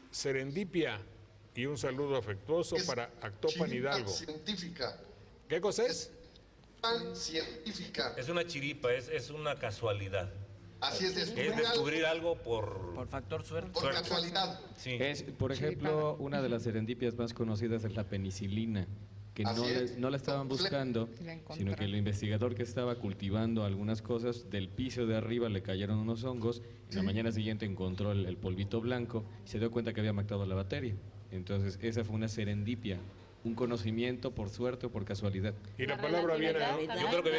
Serendipia, y un saludo afectuoso para Actopan Hidalgo. Científica. ¿Qué cosa es? Científica. Es una chiripa, es una casualidad. Así es, descubrir algo por factor suerte. Por casualidad. Sí. Por ejemplo, una de las serendipias más conocidas es la penicilina, que no la estaban buscando, sino que el investigador que estaba cultivando algunas cosas, del piso de arriba le cayeron unos hongos, y la mañana siguiente encontró el polvito blanco y se dio cuenta que había matado la bacteria. Entonces, esa fue una serendipia, un conocimiento por suerte o por casualidad. Y la palabra viene, yo creo que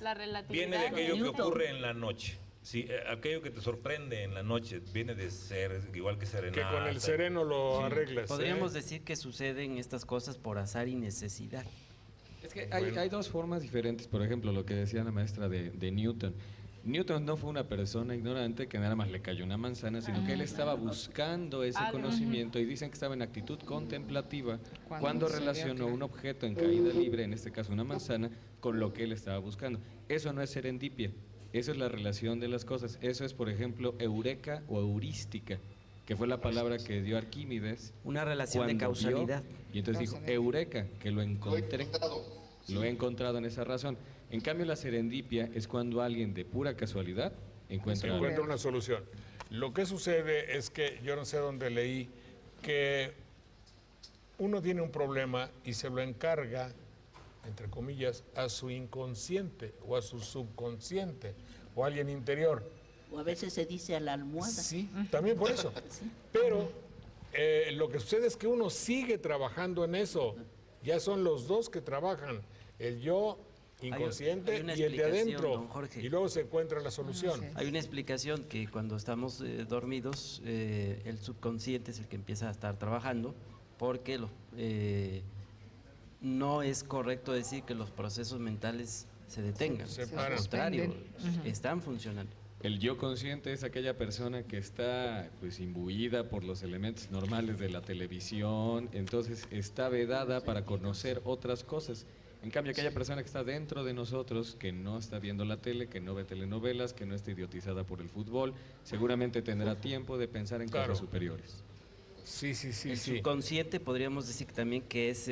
La relatividad. viene de aquello que ocurre en la noche. Sí, aquello que te sorprende en la noche viene de ser igual que serenata. que con el sereno lo arreglas. Podríamos decir que suceden estas cosas por azar y necesidad. Es que hay dos formas diferentes, por ejemplo, lo que decía la maestra de Newton. Newton no fue una persona ignorante que nada más le cayó una manzana, sino que él estaba buscando ese conocimiento, y dicen que estaba en actitud contemplativa cuando relacionó un objeto en caída libre, en este caso una manzana, con lo que él estaba buscando. Eso no es serendipia. Eso es la relación de las cosas. Eso es, por ejemplo, eureka o heurística, que fue la palabra que dio Arquímedes. Una relación de causalidad. Y entonces dijo, eureka, que lo encontré. Lo he encontrado en esa razón. En cambio, la serendipia es cuando alguien de pura casualidad encuentra una solución. Lo que sucede es que yo no sé dónde leí que uno tiene un problema y se lo encarga, entre comillas, a su inconsciente o a su subconsciente o a alguien interior. O a veces se dice a la almohada. Sí, también por eso. Sí. Pero lo que sucede es que uno sigue trabajando en eso. Ya son los dos que trabajan, el yo inconsciente hay y el de adentro. don Jorge. Y luego se encuentra la solución. Hay una explicación que cuando estamos dormidos, el subconsciente es el que empieza a estar trabajando, porque no es correcto decir que los procesos mentales se detengan. Al contrario, están funcionando. El yo consciente es aquella persona que está pues imbuida por los elementos normales de la televisión, entonces está vedada para conocer otras cosas. En cambio, aquella persona que está dentro de nosotros, que no está viendo la tele, que no ve telenovelas, que no está idiotizada por el fútbol, seguramente tendrá tiempo de pensar en cosas superiores. Sí. El subconsciente podríamos decir también que es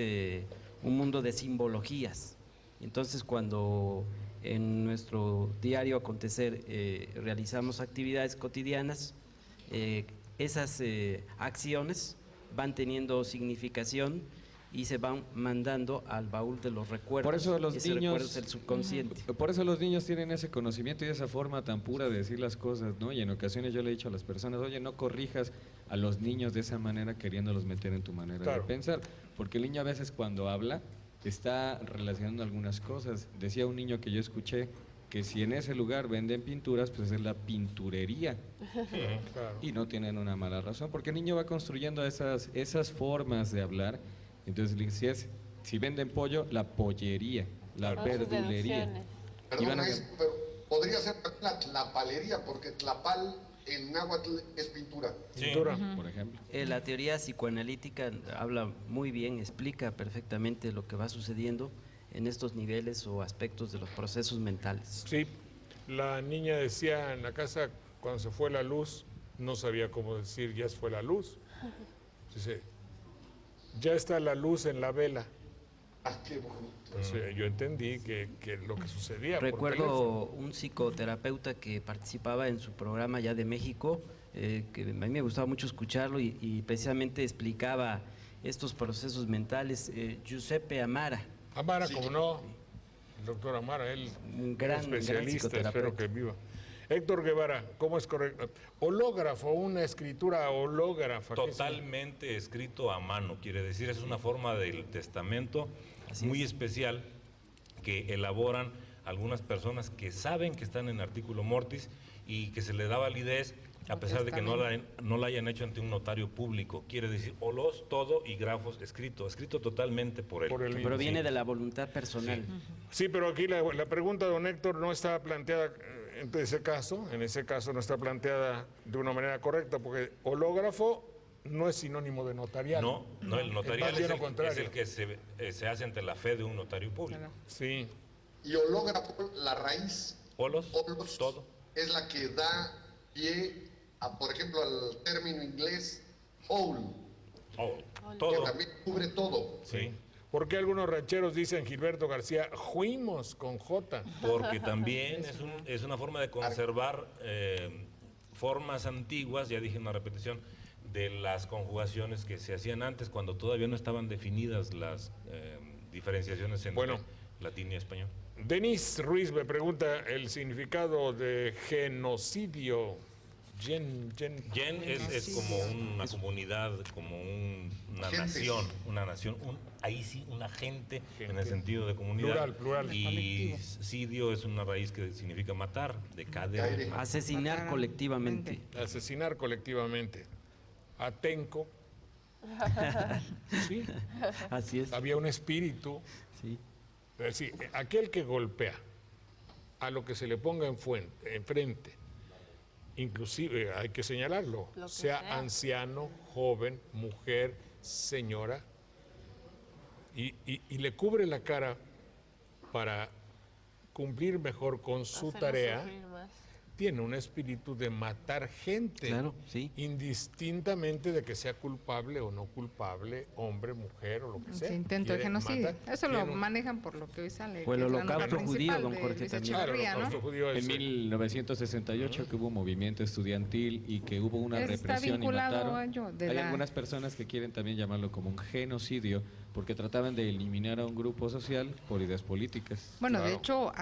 un mundo de simbologías. Entonces, cuando en nuestro diario acontecer realizamos actividades cotidianas, esas acciones van teniendo significación y se van mandando al baúl de los recuerdos. Por eso los ese niños, recuerdo es el subconsciente. Por eso los niños tienen ese conocimiento y esa forma tan pura de decir las cosas, ¿no? Y en ocasiones yo le he dicho a las personas, oye, no corrijas a los niños de esa manera queriéndolos meter en tu manera de pensar, porque el niño a veces cuando habla está relacionando algunas cosas. Decía un niño que yo escuché que si en ese lugar venden pinturas, pues es la pinturería. Y no tienen una mala razón, porque el niño va construyendo esas formas de hablar. Entonces le decía, si venden pollo, la pollería, la verdulería. Perdón, pero podría ser la tlapalería, porque tlapal en náhuatl es pintura. Pintura, por ejemplo. La teoría psicoanalítica habla muy bien, explica perfectamente lo que va sucediendo en estos niveles o aspectos de los procesos mentales. Sí, la niña decía en la casa, cuando se fue la luz, no sabía cómo decir, ya se fue la luz. Dice, ya está la luz en la vela. Qué bonito. Entonces, yo entendí que lo que sucedía. Recuerdo un psicoterapeuta que participaba en su programa ya de México, que a mí me gustaba mucho escucharlo y precisamente explicaba estos procesos mentales. Giuseppe Amara. Amara, como no, el doctor Amara, él un gran especialista, espero que viva. Héctor Guevara, ¿cómo es correcto? Hológrafo, una escritura hológrafa. Totalmente escrito a mano, quiere decir, es una forma del testamento muy especial que elaboran algunas personas que saben que están en artículo mortis y que se le da validez a pesar de que no la hayan hecho ante un notario público. Quiere decir, olos, todo y grafos escrito totalmente por él. Que proviene de la voluntad personal. Sí, pero aquí la pregunta de don Héctor no está planteada en ese caso no está planteada de una manera correcta, porque hológrafo no es sinónimo de notarial. No, el notarial es el que se hace ante la fe de un notario público. Sí. Y hológrafo, la raíz, olos, todo, es la que da pie a, por ejemplo, al término inglés whole, todo. que también cubre todo. Sí. ¿Por qué algunos rancheros dicen, Gilberto García, juimos con J? Porque también es una forma de conservar formas antiguas, ya dije una repetición, de las conjugaciones que se hacían antes, cuando todavía no estaban definidas las diferenciaciones entre latín y español. Denise Ruiz me pregunta el significado de genocidio. Gen es como una comunidad, como una nación, ahí sí, una gente, en el sentido de comunidad. Plural. Y sidio es una raíz que significa matar, de cadere. Asesinar colectivamente. Asesinar colectivamente. Atenco. Sí. Así es. Había un espíritu. Sí. Es decir, aquel que golpea a lo que se le ponga enfrente, inclusive hay que señalarlo, sea anciano, joven, mujer, señora, y le cubre la cara para cumplir mejor con su tarea, tiene un espíritu de matar gente, claro, sí, indistintamente de que sea culpable o no culpable, hombre, mujer o lo que sea. Sí, intento de genocidio. Eso lo manejan por lo que hoy sale. Fue el holocausto judío, don Jorge, también. Claro, el holocausto judío en 1968 que hubo un movimiento estudiantil y que hubo una represión y mataron. Hay algunas personas que quieren también llamarlo como un genocidio porque trataban de eliminar a un grupo social por ideas políticas. Bueno, claro. De hecho,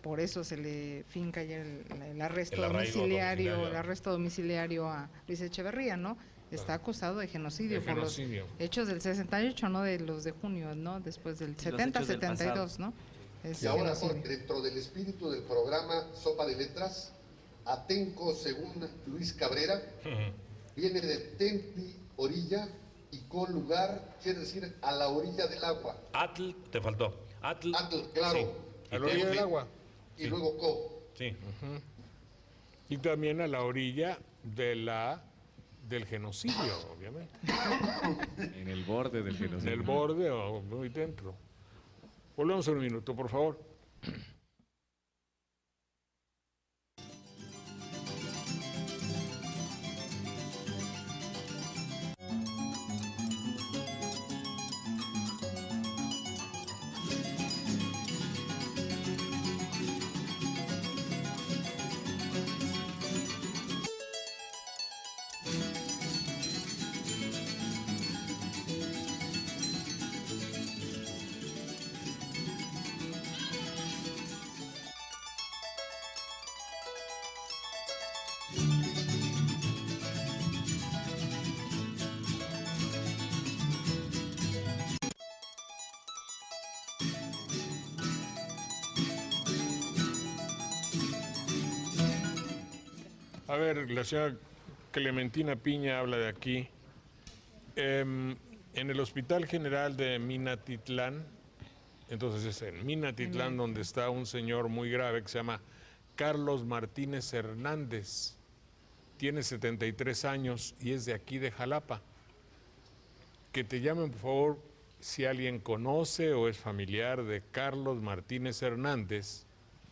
por eso se le finca ya el arresto domiciliario a Luis Echeverría, ¿no? Está acusado de genocidio por los hechos del 68, no de los de junio, ¿no? Después del 70-72, ¿no? Y ahora, Jorge, dentro del espíritu del programa Sopa de Letras, Atenco, según Luis Cabrera, viene de Tempi, orilla, y co, lugar, quiere decir a la orilla del agua. Atl, te faltó. Atl, claro. Sí. A la orilla del agua. Y luego co. Sí. Y también a la orilla del genocidio, obviamente. En el borde del genocidio. En el borde o muy dentro. Volvemos un minuto, por favor. A ver, la señora Clementina Piña habla de aquí. En el Hospital General de Minatitlán, entonces es en Minatitlán donde está un señor muy grave que se llama Carlos Martínez Hernández. Tiene 73 años y es de aquí de Jalapa. Que te llamen, por favor, si alguien conoce o es familiar de Carlos Martínez Hernández,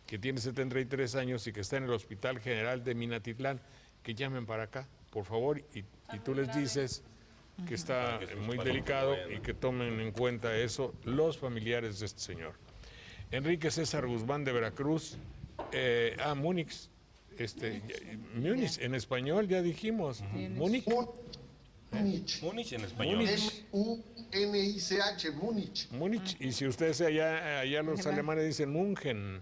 que tiene 73 años y que está en el Hospital General de Minatitlán, que llamen para acá, por favor, y tú les dices que está muy delicado y que tomen en cuenta eso los familiares de este señor. Enrique César Guzmán de Veracruz, Múnich, Múnich, en español ya dijimos, Múnich. Múnich en español. M-U-N-I-C-H, Múnich. Múnich, y si ustedes allá los alemanes dicen München.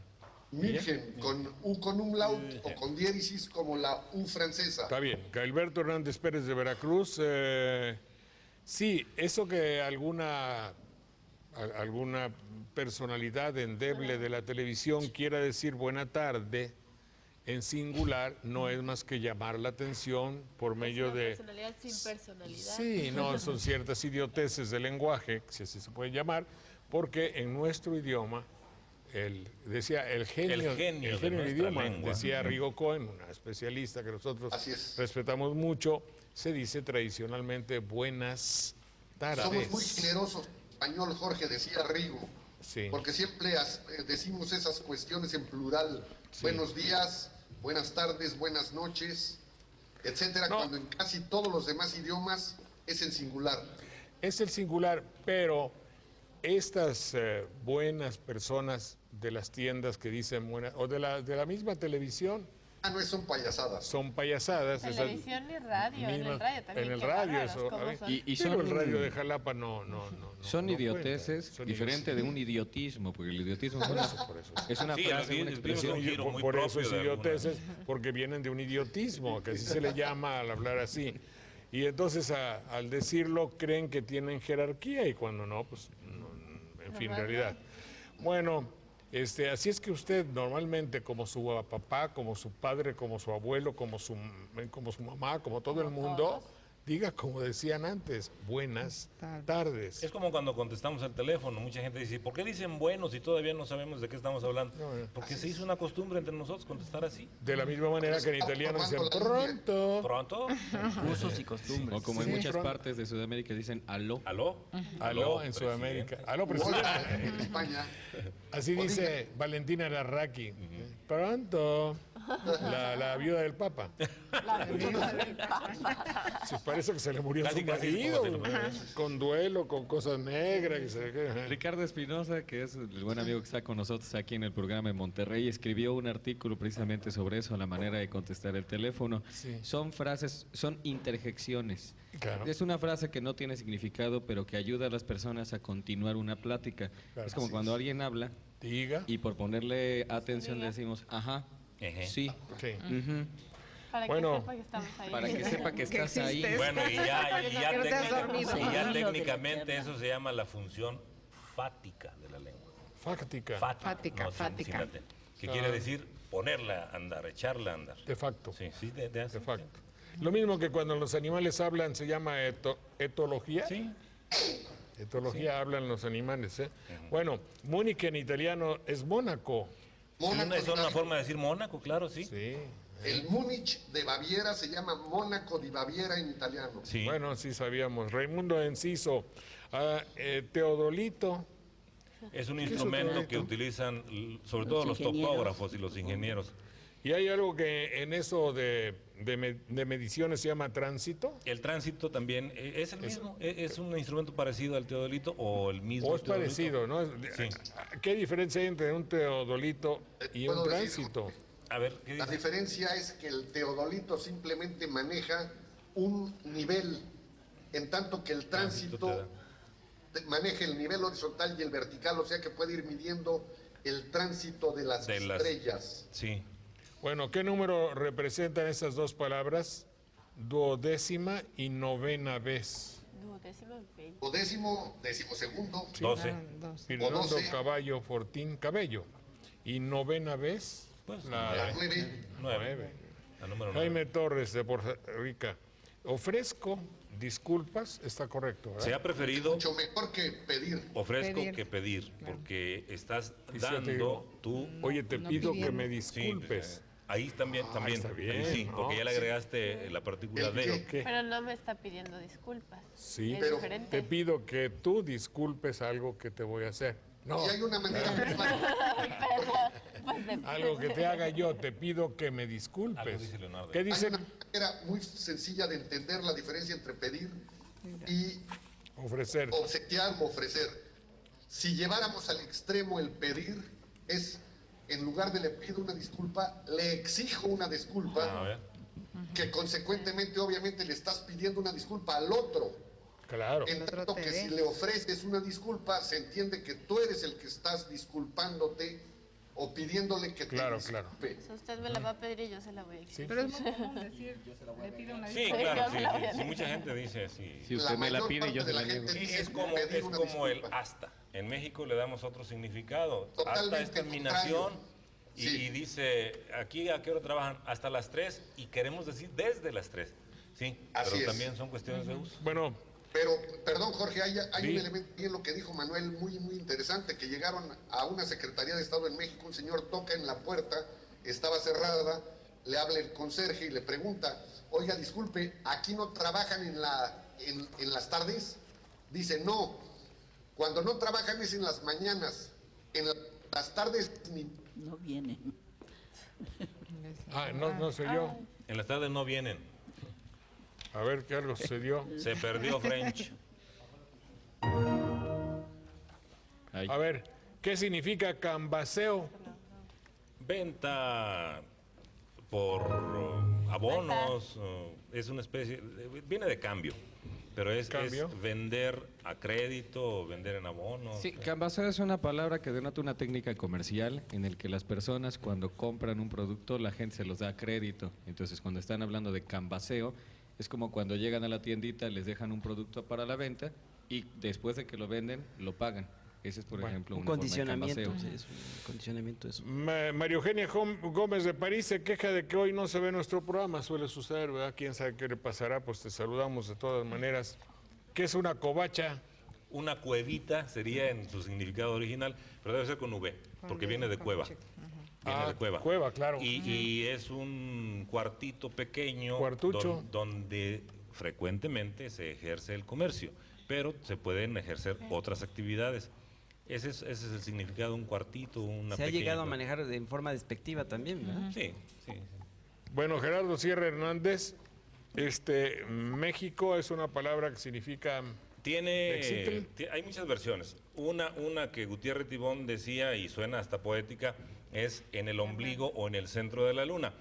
München, con U con umlaut o con diéresis como la U francesa. Está bien. Gilberto Hernández Pérez de Veracruz. Sí, eso que alguna personalidad endeble de la televisión quiera decir buena tarde en singular no es más que llamar la atención por medio de... Personalidad sin personalidad. Sí, no, son ciertas idioteces del lenguaje, si así se puede llamar, porque en nuestro idioma, decía el genio del idioma, lengua. decía Rigo Cohen, una especialista que nosotros Así es. respetamos mucho, se dice tradicionalmente buenas tardes. Somos muy generosos, español, Jorge, decía Rigo, Sí. porque siempre decimos esas cuestiones en plural. Sí. Buenos días, buenas tardes, buenas noches, etcétera, No. cuando en casi todos los demás idiomas es en singular. Es el singular, pero estas buenas personas de las tiendas que dicen buenas, o de la misma televisión, No son payasadas. son payasadas. esas Televisión y radio, en mismas- el radio también. En el qué radio, bárbaros, eso. cómo a ver, son. Y pero el son- radio de Jalapa no Son no idioteces, cuenta. Son diferente de un idiotismo, porque el idiotismo es Por eso. es una Sí, frase, el una idiotismo es expresión. un giro muy Por eso propio es de idioteces, porque vienen de un idiotismo, que así se le llama al hablar así. Y entonces al decirlo creen que tienen jerarquía y cuando no, pues en fin, realidad. Bueno, así es que usted normalmente como su papá, como su padre, como su abuelo, como su mamá, como todo el mundo, diga como decían antes, buenas tardes. Es como cuando contestamos al teléfono, mucha gente dice, ¿por qué dicen buenos y todavía no sabemos de qué estamos hablando? Porque se hizo una costumbre entre nosotros contestar así. De la misma manera que en italiano dicen pronto. ¿Pronto? Usos y costumbres. O como en muchas partes de Sudamérica dicen aló. ¿Aló? Aló en Sudamérica. Aló, presidente. Hola, en España. Así dice Valentina Larraqui. Pronto. La viuda del Papa. Sí, parece que se le murió Casi, su casi marido. como se le murió. Con duelo, con cosas negras. Que Ricardo Espinosa, que es el buen amigo que está con nosotros aquí en el programa en Monterrey, escribió un artículo precisamente sobre eso, la manera de contestar el teléfono. Sí. Son frases, son interjecciones. Claro. Es una frase que no tiene significado, pero que ayuda a las personas a continuar una plática. Claro. Es como cuando alguien habla diga. y por ponerle atención le decimos, ajá, Ejé. sí, Sí. ujú, Para Bueno. que sepa que estamos ahí. para que sepa que estás ahí. existes. Bueno, y ya, Que no te has dormido. técnicamente eso se llama la función fática de la lengua. Fáctica. Fática, sin fática. la T. Que quiere decir ponerla a andar, echarla a andar. De facto. Sí, sí, de De facto. Lo mismo que cuando los animales hablan se llama etología. Sí. Etología hablan los animales. Bueno, Múnich en italiano es Mónaco. Mónaco, Es una forma de decir Mónaco, claro, sí. Sí. el Múnich de Baviera se llama Mónaco di Baviera en italiano. Sí. Bueno, sí sabíamos. Raimundo Enciso. Teodolito. Es un ¿Qué es instrumento otro que grito? utilizan sobre todo los ingenieros. topógrafos y los ingenieros. Y hay algo que en eso de mediciones se llama tránsito. El tránsito también es el mismo, es un instrumento parecido al teodolito o el mismo. O es teodolito. parecido, ¿no? Sí. ¿Qué diferencia hay entre un teodolito y un ¿Puedo decir? tránsito? A ver, ¿qué La dice? diferencia es que el teodolito simplemente maneja un nivel, en tanto que el tránsito maneja el nivel horizontal y el vertical, o sea que puede ir midiendo el tránsito de las estrellas. Sí. Bueno, ¿qué número representan esas dos palabras? Duodécima y novena vez. Decimosegundo, 12. Fernando 12. Caballo Fortín Cabello. Y novena vez, Pues, la 9. 9. La número 9. Jaime Torres de Puerto Rico. Ofrezco disculpas, está correcto, ¿verdad? Se ha preferido Mucho mejor que pedir. ofrezco Pedir. que pedir, porque estás Y si yo te dando digo, tú. Oye, te No pido que pidiendo. me Sí, disculpes. ahí también, está bien, ahí sí, ¿no? porque ya le agregaste la partícula El de. que- ¿Qué? Pero no me está pidiendo disculpas. Sí, Es pero diferente. te pido que tú disculpes algo que te voy a hacer. No, Y hay una manera muy fácil. Pues de- algo que te haga yo, te pido que me Algo disculpes. dice Leonardo. ¿Qué Hay dice? una manera muy sencilla de entender la diferencia entre pedir y Ofrecer. obsequiar o ofrecer. Si lleváramos al extremo el pedir, es en lugar de le pido una disculpa, le exijo una A disculpa, ver. que consecuentemente obviamente le estás pidiendo una disculpa al otro. Claro. En otro tanto te que ve. si le ofreces una disculpa, se entiende que tú eres el que estás disculpándote o pidiéndole que Claro, te claro. disculpe. Si usted me la va a pedir y yo se la voy a exigir. Pero es muy común decir, le pido una Sí, disculpa. claro, yo me la voy a sí, mucha gente dice así. Si usted me la mayor pide, yo parte se de la gente niego. dice Es como pedir una el disculpa. hasta. En México le damos otro significado. Hasta Totalmente es terminación contrario. y, Sí. y dice, aquí a qué hora trabajan, hasta las 3 y queremos decir desde las 3. Sí, Así pero es. también son cuestiones de uso. Bueno, Pero, perdón Jorge, hay Sí. un elemento bien lo que dijo Manuel, muy interesante, que llegaron a una Secretaría de Estado en México, un señor toca en la puerta, estaba cerrada, le habla el conserje y le pregunta, oiga, disculpe, ¿aquí no trabajan en las tardes? Dice, no, cuando no trabajan es en las mañanas, en las tardes ni... No viene. no sé yo. En las tardes no vienen. A ver qué algo sucedió. Se perdió French. Ay. A ver, ¿qué significa cambaseo? Venta por abonos, es una especie, viene de cambio, pero es ¿Cambio? vender a crédito o vender en abonos. Sí, cambaseo es una palabra que denota una técnica comercial en el que las personas cuando compran un producto la gente se los da a crédito. Entonces cuando están hablando de cambaseo es como cuando llegan a la tiendita, les dejan un producto para la venta y después de que lo venden lo pagan. Ese es por ejemplo Un una forma de condicionamiento, cambaseo. sí, es un condicionamiento eso. María Eugenia Gómez de París se queja de que hoy no se ve nuestro programa. Suele suceder, ¿verdad? ¿Quién sabe qué le pasará? Pues te saludamos de todas maneras. ¿Qué es una covacha? Una cuevita sería en su significado original, pero debe ser con V, porque viene de cueva. Viene de cueva. Cueva, claro. Y es un cuartito pequeño Cuartucho. donde frecuentemente se ejerce el comercio, pero se pueden ejercer otras actividades. Ese es el significado de un cuartito, una Se ha pequeña llegado a cueva. manejar en forma despectiva también, ¿verdad? Sí, sí. Bueno, Gerardo Sierra Hernández, México es una palabra que significa... Hay muchas versiones. Una que Gutiérrez Tibón decía, y suena hasta poética, es en el ombligo o en el centro de la luna.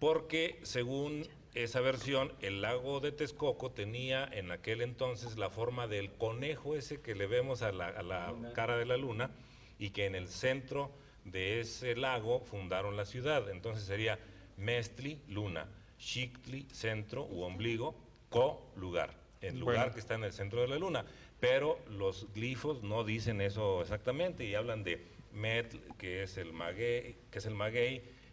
Porque según esa versión, el lago de Texcoco tenía en aquel entonces la forma del conejo ese que le vemos a la cara de la luna, y que en el centro de ese lago fundaron la ciudad. Entonces sería Mestli, luna, Xictli, centro u ombligo, co, lugar. El lugar Bueno. que está en el centro de la luna. Pero los glifos no dicen eso exactamente y hablan de Metl, que es el maguey,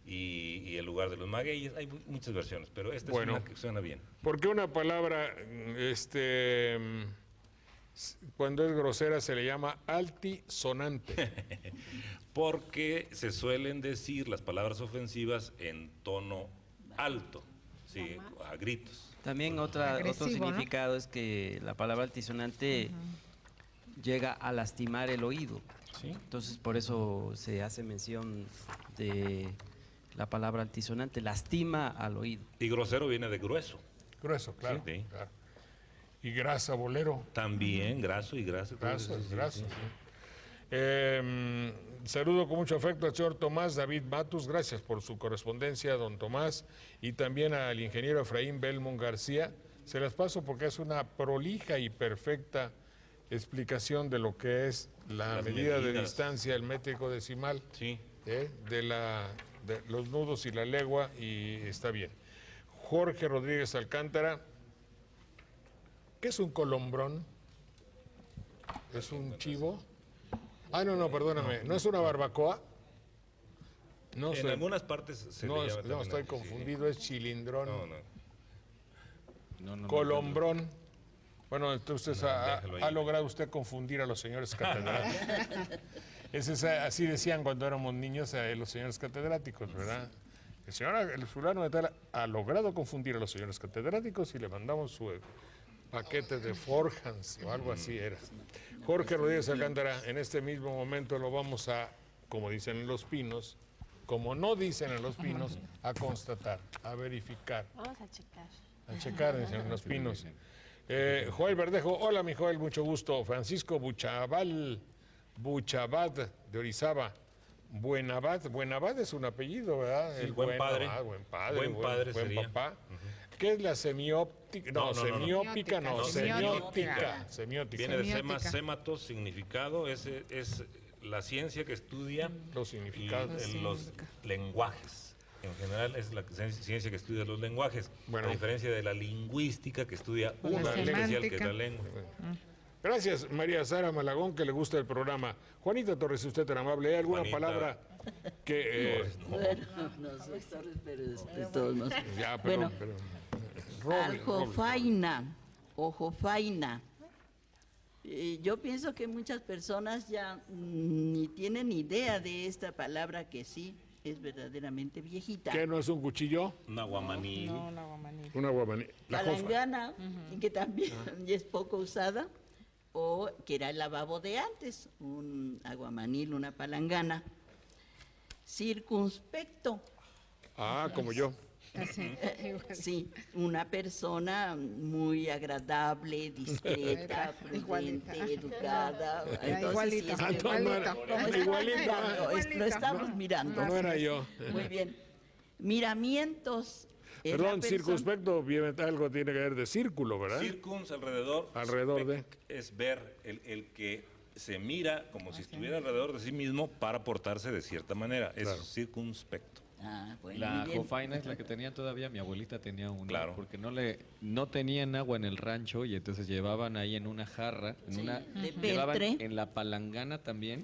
y el lugar de los magueyes. Hay muchas versiones, pero esta Bueno. es una que suena bien. ¿Por qué una palabra, cuando es grosera se le llama altisonante? Porque se suelen decir las palabras ofensivas en tono alto, sí, a gritos. También otro Agresivo, ¿no? significado es que la palabra altisonante llega a lastimar el oído. ¿Sí? Entonces por eso se hace mención de la palabra altisonante, lastima al oído. Y grosero viene de grueso. Grueso, claro. Sí, sí. Claro. Y grasa, bolero. También graso y graso. Graso, Sí, sí, graso. sí. Saludo con mucho afecto al señor Tomás David Matus, gracias por su correspondencia, don Tomás, y también al ingeniero Efraín Belmont García. Se las paso porque es una prolija y perfecta explicación de lo que es la Las medida de medidas. distancia, el métrico decimal, Sí. de los nudos y la legua, y está bien. Jorge Rodríguez Alcántara, ¿qué es un colombrón? ¿Es un chivo? Ah, no, perdóname, ¿no es una barbacoa? No En sé. algunas partes se No, le llama también estoy así, confundido, es chilindrón, sí. No, colombrón. Bueno, entonces déjalo ahí. ha logrado usted confundir a los señores catedráticos. Así decían cuando éramos niños los señores catedráticos, ¿verdad? El fulano de tal ha logrado confundir a los señores catedráticos y le mandamos su paquete de Forjans o algo así era. Jorge Rodríguez Alcántara, en este mismo momento lo vamos a, como dicen en Los Pinos, como no dicen en Los Pinos, a constatar, a verificar, Vamos a checar. a checar, dicen en Los Pinos. Joel Verdejo, hola mi Joel, mucho gusto. Francisco Buchabad de Orizaba. Buenabad es un apellido, ¿verdad? Sí, buen padre. Buen padre, Buen padre buen sería. papá. ¿Qué es la semióptica? No, semiópica, no, Semiótica. semiótica. Viene de Semiótica. sématos, significado, es la ciencia que estudia Los significados. los lenguajes. En general es la ciencia que estudia los lenguajes, Bueno. a diferencia de la lingüística que estudia La una especial que es semántica. la lengua. Gracias, María Sara Malagón, que le gusta el programa. Juanita Torres, si usted tan amable, ¿hay alguna Juanita. palabra que... Bueno, no soy Torres, pero de todos modos. ya, Bueno, perdón. Robles. aljofaina o jofaina. Yo pienso que muchas personas ya ni tienen idea de esta palabra que sí es verdaderamente viejita. ¿Qué no es un cuchillo? Un aguamanil. No, la guamanil. Una guamanil. La jofa. Palangana, que también ya es poco usada, o que era el lavabo de antes, un aguamanil, una palangana. Circunspecto, Ah, como yo. Así, igual. sí, una persona muy agradable, discreta, Igualita. prudente, educada. Igualita. es Ah, que- no, no era- como estamos igualita. mirando, lo Igualita. estamos mirando. No era yo. Muy bien. Miramientos. es la Perdón, persona- circunspecto, bien, algo tiene que ver de círculo, ¿verdad? Circuns alrededor. Alrededor de. spect es ver el que se mira como si estuviera alrededor de sí mismo para portarse de cierta manera. Es Claro. circunspecto. Ah, bueno, La muy bien. jofaina es la que tenía todavía, mi abuelita tenía una, Claro. porque no tenían agua en el rancho y entonces llevaban ahí en una jarra, Sí, de llevaban peltre. en la palangana también,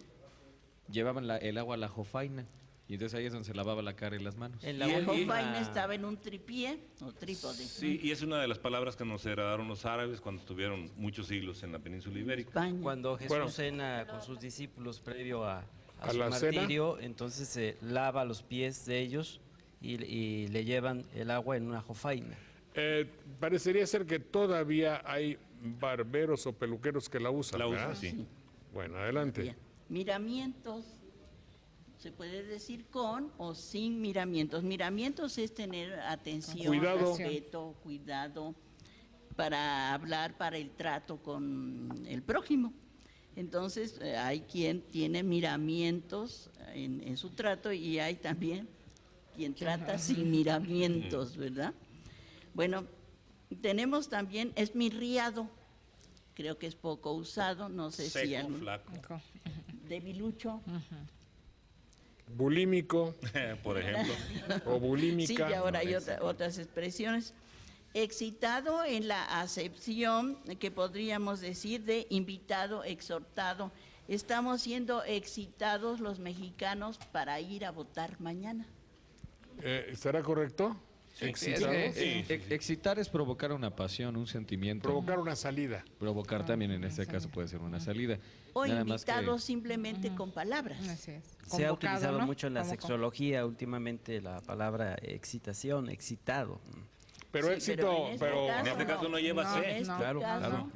llevaban el agua a la jofaina y entonces ahí es donde se lavaba la cara y las manos. En La la última- jofaina estaba en un tripié o trípode. Sí, y es una de las palabras que nos heredaron los árabes cuando estuvieron muchos siglos en la península ibérica. España. Cuando Jesús Bueno. cena con sus discípulos previo a ¿A su la cena? martirio, entonces se lava los pies de ellos y le llevan el agua en una jofaina. Parecería ser que todavía hay barberos o peluqueros que la usan, La ¿verdad? usa, sí. Bueno, adelante. Bien. Miramientos. Se puede decir con o sin miramientos. Miramientos es tener atención, Cuidado. respeto, cuidado para hablar, para el trato con el prójimo. Entonces, hay quien tiene miramientos en su trato y hay también quien trata sin miramientos, ¿verdad? Bueno, tenemos también esmirriado. Creo que es poco usado, no sé si Seco, algún- flaco, debilucho. Bulímico por ejemplo. o bulímica. Sí, y ahora hay otras expresiones. Excitado en la acepción que podríamos decir de invitado, exhortado. Estamos siendo excitados los mexicanos para ir a votar mañana. ¿Estará correcto? Excitado. Excitar es provocar una pasión, un sentimiento. Provocar una salida. Provocar también en este caso puede ser una salida. O Nada más que- invitados simplemente con palabras. Así es. Se ha Convocado, utilizado ¿no? mucho en la Como sexología últimamente la palabra excitación, excitado. Pero Sí, éxito, pero, En este caso no lleva No, C. En este claro, caso claro.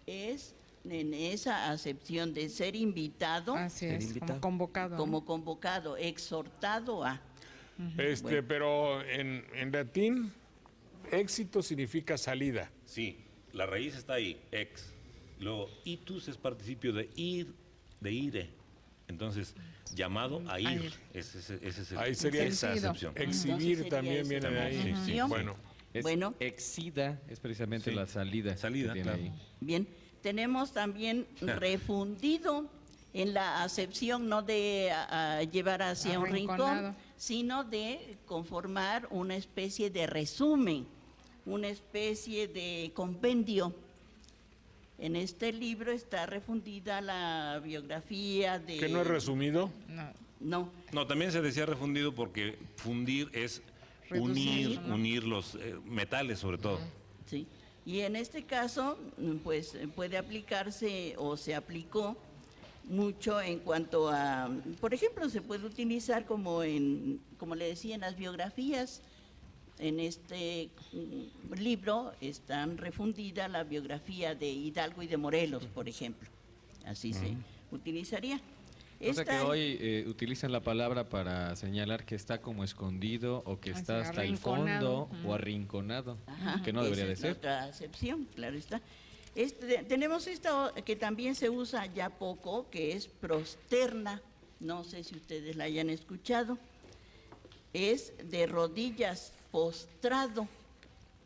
es en esa acepción de ser invitado Así Ser es, invitado. como convocado. ¿no? como convocado, exhortado a. pero en latín, éxito significa salida. Sí, la raíz está ahí, ex. Luego, itus es participio de ir, de ire. Entonces, llamado a ir. ir. Ese es el, Ahí sería esa Sentido. acepción. Exhibir sería también eso. viene de ahí. Sí, sí. Bueno, Es Bueno. Exida es precisamente Sí. la salida. Salida, que tiene claro. ahí. Bien, tenemos también refundido en la acepción no de llevar hacia un Arrinconado. rincón, sino de conformar una especie de resumen, una especie de compendio. En este libro está refundida la biografía de... que no es resumido. No, No, No, también se decía refundido porque fundir es Reducir, ¿no? unir los metales sobre todo. sí. Y en este caso, pues puede aplicarse o se aplicó mucho en cuanto a, por ejemplo, se puede utilizar como le decía, en las biografías. En este libro están refundida la biografía de Hidalgo y de Morelos, por ejemplo. Así se utilizaría. O sea que Esta- hoy utilizan la palabra para señalar que está como escondido o que Así, está hasta el arrinconado. fondo o arrinconado, Ajá, que no esa debería de es la ser. otra acepción, claro está. Tenemos esta que también se usa ya poco, que es prosterna. No sé si ustedes la hayan escuchado. Es de rodillas, postrado,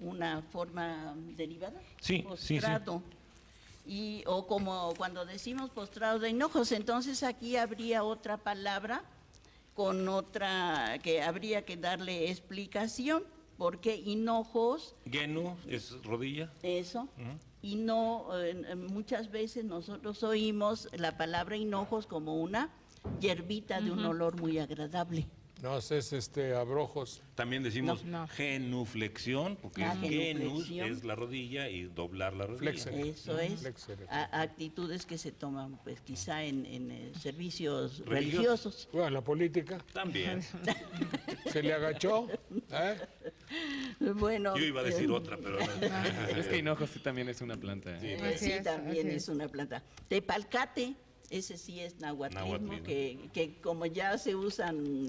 una forma derivada. Sí, sí, sí. Postrado. o como cuando decimos postrados de hinojos, entonces aquí habría otra palabra con otra que habría que darle explicación, porque hinojos, Genu es rodilla. eso, y no, muchas veces nosotros oímos la palabra hinojos como una hierbita de un olor muy agradable. No, es abrojos. También decimos No. genuflexión, porque genus es la rodilla y doblar la rodilla. Flexere. Eso es, Flexere. actitudes que se toman pues quizá en servicios Religiosos. religiosos. Bueno, la política. También. Se le agachó. Bueno, Yo iba a decir otra, pero Es que hinojo sí también es una planta. Sí. sí, Así es, también así es una planta. Tepalcate, ese sí es nahuatlismo, Nahuatlismo. que como ya se usan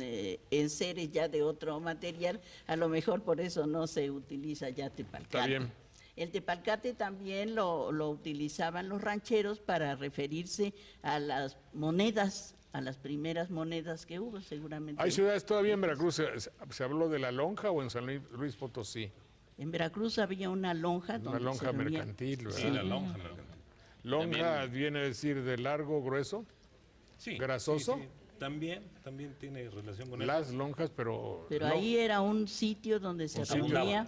enseres ya de otro material, a lo mejor por eso no se utiliza ya tepalcate. Está bien. El tepalcate también lo utilizaban los rancheros para referirse a las monedas, a las primeras monedas que hubo, seguramente. ¿Hay ciudades todavía en Veracruz? ¿Se habló de la lonja o en San Luis Potosí? En Veracruz había una lonja Una donde lonja se reunían. mercantil, ¿verdad? Sí, la lonja mercantil. Lonja viene a decir de largo, grueso, Sí, grasoso. sí, sí. También tiene relación con Las lonjas, pero Ahí era un sitio donde se reunía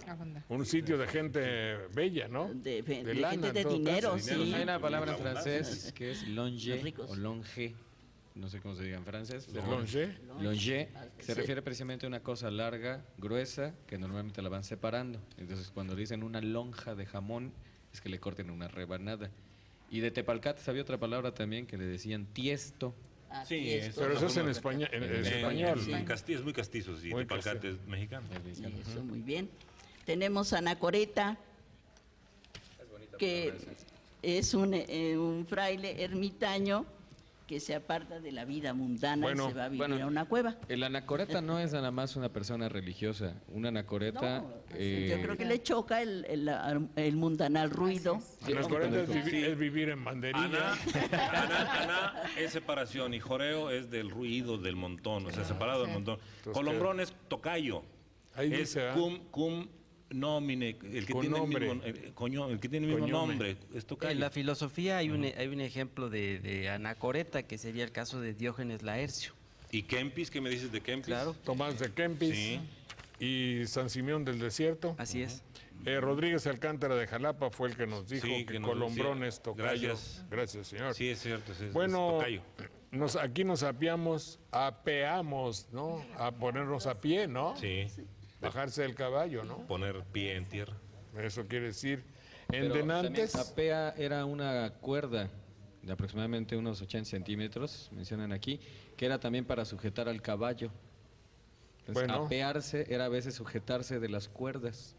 un sitio de gente bella, ¿no? de lana, gente en de todo dinero, caso, sí. Hay una palabra en La abundancia. francés que es longe Los ricos. o longe, no sé cómo se diga en francés, pero Longe. longe se refiere precisamente a una cosa larga, gruesa, que normalmente la van separando. Entonces cuando dicen una lonja de jamón, es que le corten una rebanada. Y de tepalcates había otra palabra también que le decían tiesto. Así Sí, es, eso. Pero eso es en España, en español. En Castilla es muy castizo, sí. Muy Tepalcate es mexicano. eso, muy bien. Tenemos anacoreta, que es un fraile ermitaño que se aparta de la vida mundana Bueno, y se va a vivir bueno, a una cueva. El anacoreta no es nada más una persona religiosa. Un anacoreta... No, yo creo que le choca el mundanal ruido. Anacoreta es vivir en banderilla. Ana es separación y joreo es del ruido del montón, o sea, separado del montón. Colombrón es tocayo. Ahí Es dice, ¿ah? cum nomine, el que Con tiene nombre. el que tiene el mismo Coñome. nombre, es tocayo. En la filosofía hay un ejemplo de anacoreta, que sería el caso de Diógenes Laercio. ¿Y Kempis? ¿Qué me dices de Kempis? Claro, Tomás de Kempis Sí. y San Simeón del Desierto. así es. Rodríguez Alcántara de Jalapa fue el que nos dijo Sí, que que nos Colombrón decía. es tocayo. Gracias. Gracias, señor. Sí, es cierto, es Bueno, tocayo. aquí nos apeamos, ¿no? A ponernos a pie, ¿no? Sí, Bajarse del caballo, ¿no? poner pie en tierra. Eso quiere decir. En Pero denantes, también apea era una cuerda de aproximadamente unos 80 centímetros, mencionan aquí, que era también para sujetar al caballo. Entonces, Bueno. apearse era a veces sujetarse de las cuerdas.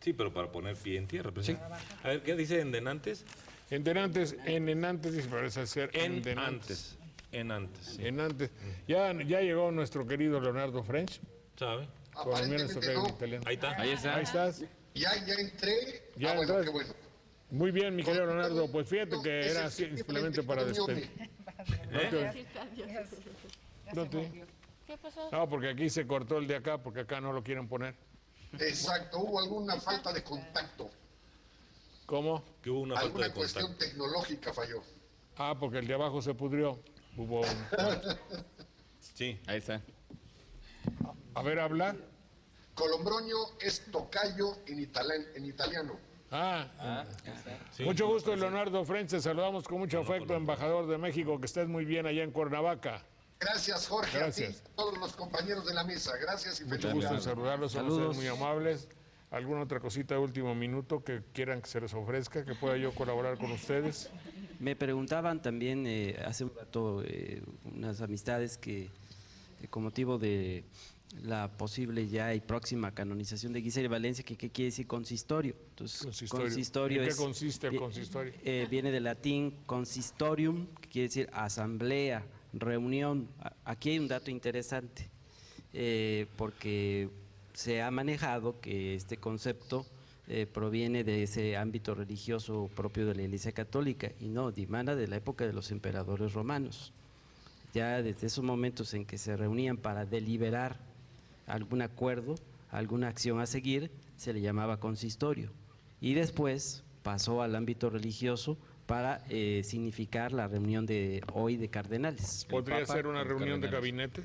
Sí, pero para poner pie en tierra. Pues, A ver, ¿qué dice en denantes? en enantes dice, parece ser En denantes. antes. En antes, sí. Enantes. Ya llegó nuestro querido Leonardo French, ¿Sabe? colombiano, Aparentemente tocayo no. italiano. Ahí está. Ahí está. Ahí estás. Ya entré. Ya bueno, entraste. qué bueno. Muy bien, mi querido Leonardo. Pues fíjate que Es era el así, simplemente simplemente para coñome. despedir. No te- ¿Qué pasó? No, porque aquí se cortó el de acá, porque acá no lo quieren poner. Exacto, hubo alguna falta de contacto. ¿Cómo? Que hubo una falta Alguna de cuestión contacto. tecnológica falló. Ah, porque el de abajo se pudrió. Hubo un... Sí. Ahí está. A ver, habla. Colombroño es tocayo en italiano. Ah, Sí. mucho gusto, Leonardo French. Te saludamos con mucho afecto, embajador de México. Que estés muy bien allá en Cuernavaca. Gracias, Jorge, Gracias. a ti, todos los compañeros de la mesa. Gracias y Mucho gusto en felicidades. saludarlos. Son Saludos. ustedes muy amables. ¿Alguna otra cosita de último minuto que quieran que se les ofrezca, que pueda yo colaborar con ustedes? Me preguntaban también hace un rato unas amistades que con motivo de la posible ya y próxima canonización de Guiseria Valencia, que qué quiere decir consistorio. Entonces, ¿En qué consiste el consistorio? Viene del latín consistorium, que quiere decir asamblea, reunión. Aquí hay un dato interesante, porque se ha manejado que este concepto proviene de ese ámbito religioso propio de la Iglesia Católica, y no, dimana de la época de los emperadores romanos. Ya desde esos momentos en que se reunían para deliberar algún acuerdo, alguna acción a seguir, se le llamaba consistorio. Y después pasó al ámbito religioso para significar la reunión de hoy de cardenales. ¿Podría ser una reunión de gabinete?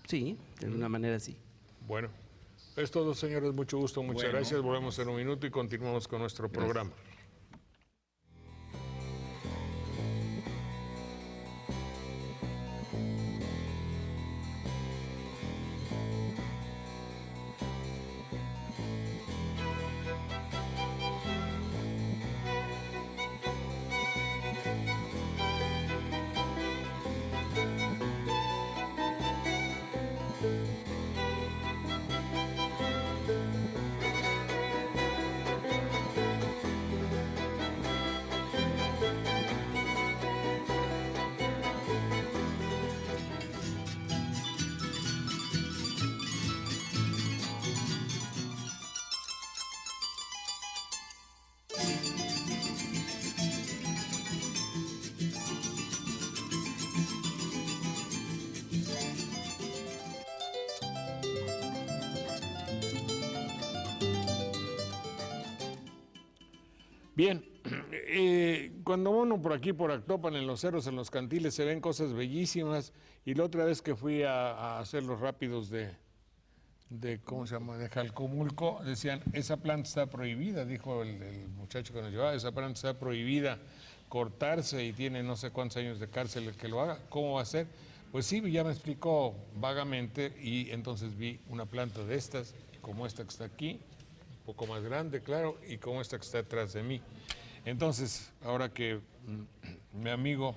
Sí, de una manera sí. Bueno, es todo, señores. Mucho gusto, muchas gracias. Volvemos en un minuto y continuamos con nuestro programa. Bien, cuando uno por aquí, por Actopan, en los cerros, en los cantiles, se ven cosas bellísimas. Y la otra vez que fui a hacer los rápidos de ¿cómo se llama?, de Jalcomulco, decían, esa planta está prohibida, dijo el muchacho que nos llevaba, esa planta está prohibida cortarse y tiene no sé cuántos años de cárcel el que lo haga. ¿Cómo va a ser? Pues sí, ya me explicó vagamente y entonces vi una planta de estas, como esta que está aquí, un poco más grande, claro, y como esta que está atrás de mí. Entonces, ahora que mi amigo,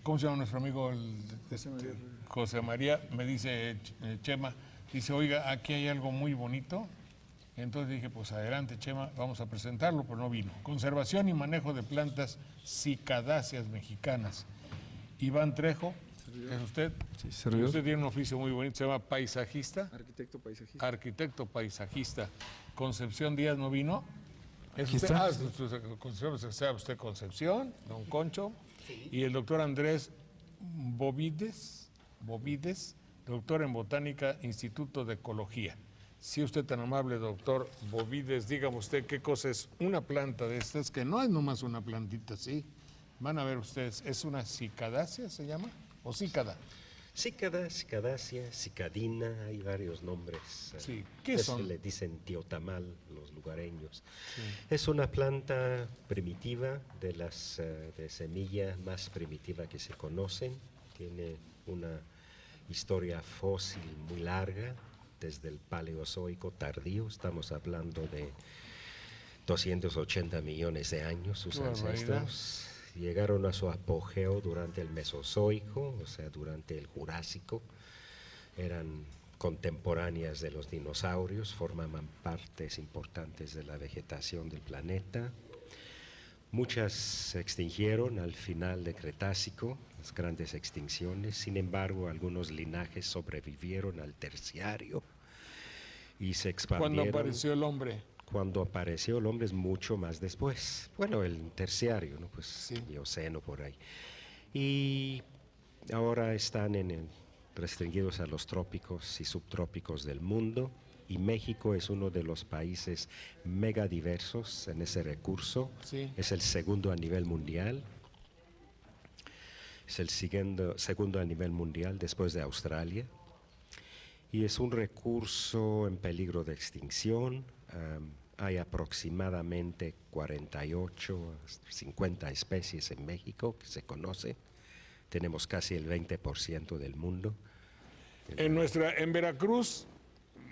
¿cómo se llama nuestro amigo? José María, me dice, Chema, dice, oiga, aquí hay algo muy bonito. Entonces dije, pues adelante, Chema, vamos a presentarlo, pero no vino. Conservación y manejo de plantas cicadáceas mexicanas. Iván Trejo, ¿es usted? Sí, servidor. Usted tiene un oficio muy bonito, se llama paisajista. Arquitecto paisajista. Arquitecto paisajista. Concepción Díaz no vino. ¿Es Aquí usted? está. Sea usted Concepción, don Concho. Sí. Y el doctor Andrés Bovides, doctor en Botánica, Instituto de Ecología. Si usted tan amable, doctor Bovides, dígame usted qué cosa es una planta de estas, que no es nomás una plantita así. Van a ver ustedes, ¿es una cicadácea, se llama? ¿O cícada? Cícada, cicadácea, cicadina, hay varios nombres. Sí. ¿Qué son? Le dicen tiotamal los lugareños. Sí. Es una planta primitiva, de semilla más primitiva que se conocen. Tiene una historia fósil muy larga, desde el Paleozoico tardío. Estamos hablando de 280 millones de años, sus ancestros. Llegaron a su apogeo durante el Mesozoico, o sea, durante el Jurásico. Eran contemporáneas de los dinosaurios, formaban partes importantes de la vegetación del planeta. Muchas se extinguieron al final del Cretácico, las grandes extinciones. Sin embargo, algunos linajes sobrevivieron al Terciario y se expandieron. ¿Cuándo apareció el hombre? Cuando apareció el hombre es mucho más después. Bueno, el Terciario, ¿no? Pues sí. Mioceno por ahí. Y ahora están restringidos a los trópicos y subtrópicos del mundo. Y México es uno de los países megadiversos en ese recurso. Sí. Es el segundo a nivel mundial. Es el segundo a nivel mundial después de Australia. Y es un recurso en peligro de extinción. Hay aproximadamente 48, 50 especies en México que se conocen. Tenemos casi el 20% del mundo. En Veracruz,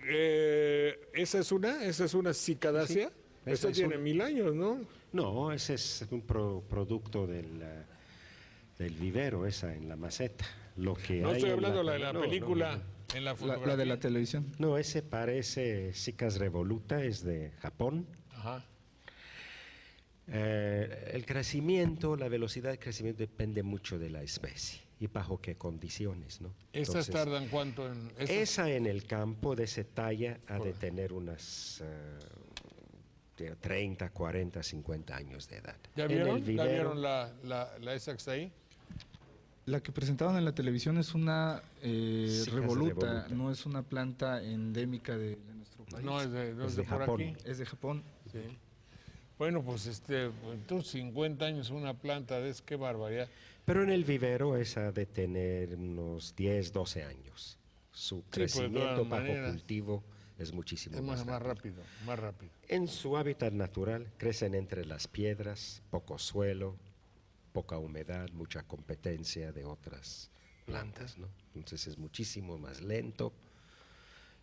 ¿esa es una cicadácea? Sí, esa tiene 1000 años, ¿no? No, ese es un producto del vivero, esa en la maceta. Lo que no estoy hablando de la película. No. En la de la televisión. No, ese parece Cicas revoluta, es de Japón. Ajá. El crecimiento, la velocidad de crecimiento depende mucho de la especie y bajo qué condiciones, ¿no? ¿Estas tardan cuánto? Esa en el campo de esa talla ha de tener unas 30, 40, 50 años de edad. ¿Ya vieron, esa que está ahí? La que presentaban en la televisión es una revoluta, no es una planta endémica de nuestro país. No, es de Japón. Aquí. Es de Japón. Sí. Bueno, pues entonces 50 años una planta de qué barbaridad. Pero en el vivero esa de tener unos 10, 12 años. Su crecimiento bajo cultivo es muchísimo más rápido. Más rápido. En su hábitat natural crecen entre las piedras, poco suelo, poca humedad, mucha competencia de otras plantas, ¿no? Entonces es muchísimo más lento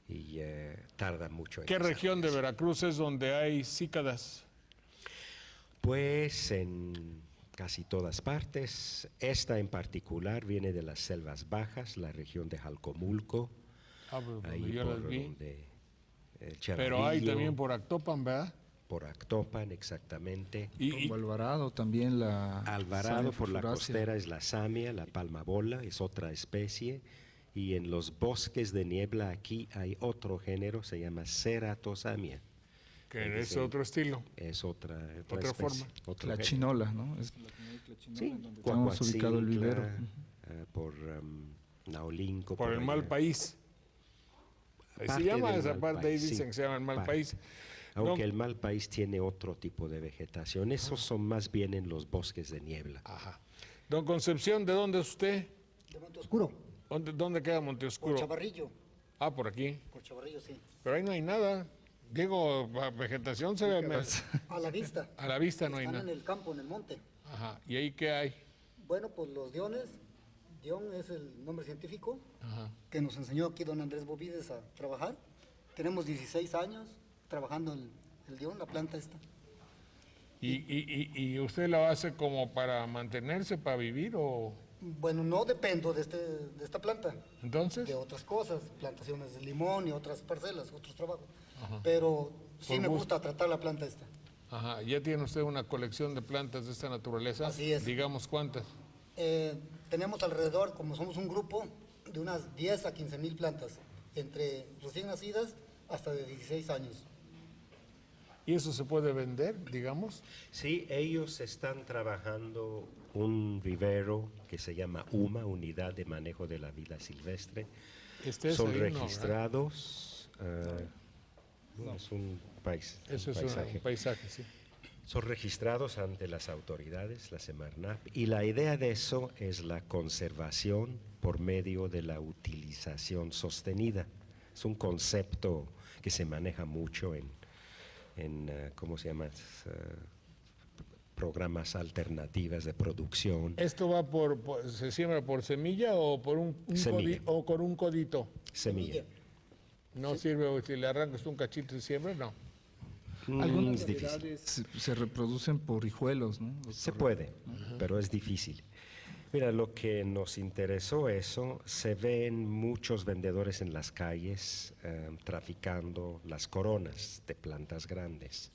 y tarda mucho en ¿Qué región de Veracruz es donde hay cícadas? Pues en casi todas partes. Esta en particular viene de las selvas bajas, la región de Jalcomulco. Ahí yo las vi. Pero hay también por Actopan, ¿verdad? Por Actopan, exactamente. Y Alvarado también Alvarado por la costera es la samia, la palmabola, es otra especie. Y en los bosques de niebla aquí hay otro género, se llama ceratosamia. Que es otro estilo. Es otra forma. La chinola, ¿no? Sí, donde tenemos ubicado el vivero. Por Naolinco. Por el allá. Mal País. Se llama esa parte, ahí dicen que se llama el Mal País. Aunque el Mal País tiene otro tipo de vegetación. Esos son más bien en los bosques de niebla. Ajá. Don Concepción, ¿de dónde es usted? De Monteoscuro. ¿Dónde queda Monteoscuro? Por Chavarrillo. Ah, por aquí. Por Chavarrillo, sí. Pero ahí no hay nada. Digo, la vegetación se ve... A la vista. A la vista no hay nada. Están en el campo, en el monte. Ajá. ¿Y ahí qué hay? Bueno, pues los diones. Dion es el nombre científico que nos enseñó aquí don Andrés Bovides a trabajar. Tenemos 16 años trabajando el dion, la planta esta. ¿Y usted la hace como para mantenerse, para vivir o...? Bueno, no dependo de esta planta. ¿Entonces? De otras cosas, plantaciones de limón y otras parcelas, otros trabajos. Pero sí me gusta tratar la planta esta. Ajá. ¿Ya tiene usted una colección de plantas de esta naturaleza? Así es. Digamos, ¿cuántas? Tenemos alrededor, como somos un grupo, de unas 10 a 15 mil plantas, entre recién nacidas hasta de 16 años. ¿Y eso se puede vender, digamos? Sí, ellos están trabajando un vivero que se llama UMA, Unidad de Manejo de la Vida Silvestre. Son registrados. Es un paisaje. Eso es un paisaje, sí. Son registrados ante las autoridades, la Semarnap, y la idea de eso es la conservación por medio de la utilización sostenida. Es un concepto que se maneja mucho en ¿cómo se llama? Programas alternativas de producción. ¿Esto va se siembra por semilla o por un o con un codito? Semilla. ¿No sirve si le arrancas un cachito y siembra? No. Algunas variedades se reproducen por hijuelos, ¿no? Se puede, pero es difícil. Mira, lo que nos interesó eso, se ven muchos vendedores en las calles traficando las coronas de plantas grandes,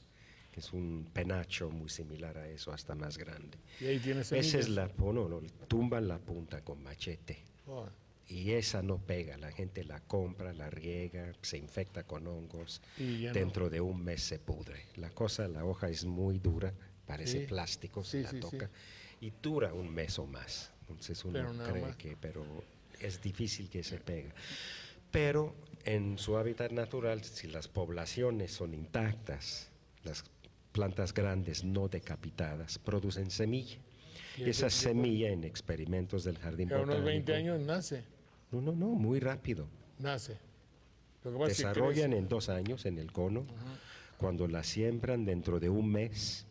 que es un penacho muy similar a eso, hasta más grande. ¿Y ahí tienes semillas? Esa es tumban la punta con machete. Oh. Y esa no pega, la gente la compra, la riega, se infecta con hongos, dentro de un mes se pudre. La hoja es muy dura, parece plástico, se la toca, y dura un mes o más. Entonces uno cree que, pero es difícil que se pegue. Pero en su hábitat natural, si las poblaciones son intactas, las plantas grandes no decapitadas producen semilla. Y esa semilla en experimentos del jardín botánico. A unos 20 años nace. No, muy rápido. Nace. Desarrollan en 2 años en el cono. Cuando la siembran dentro de un mes,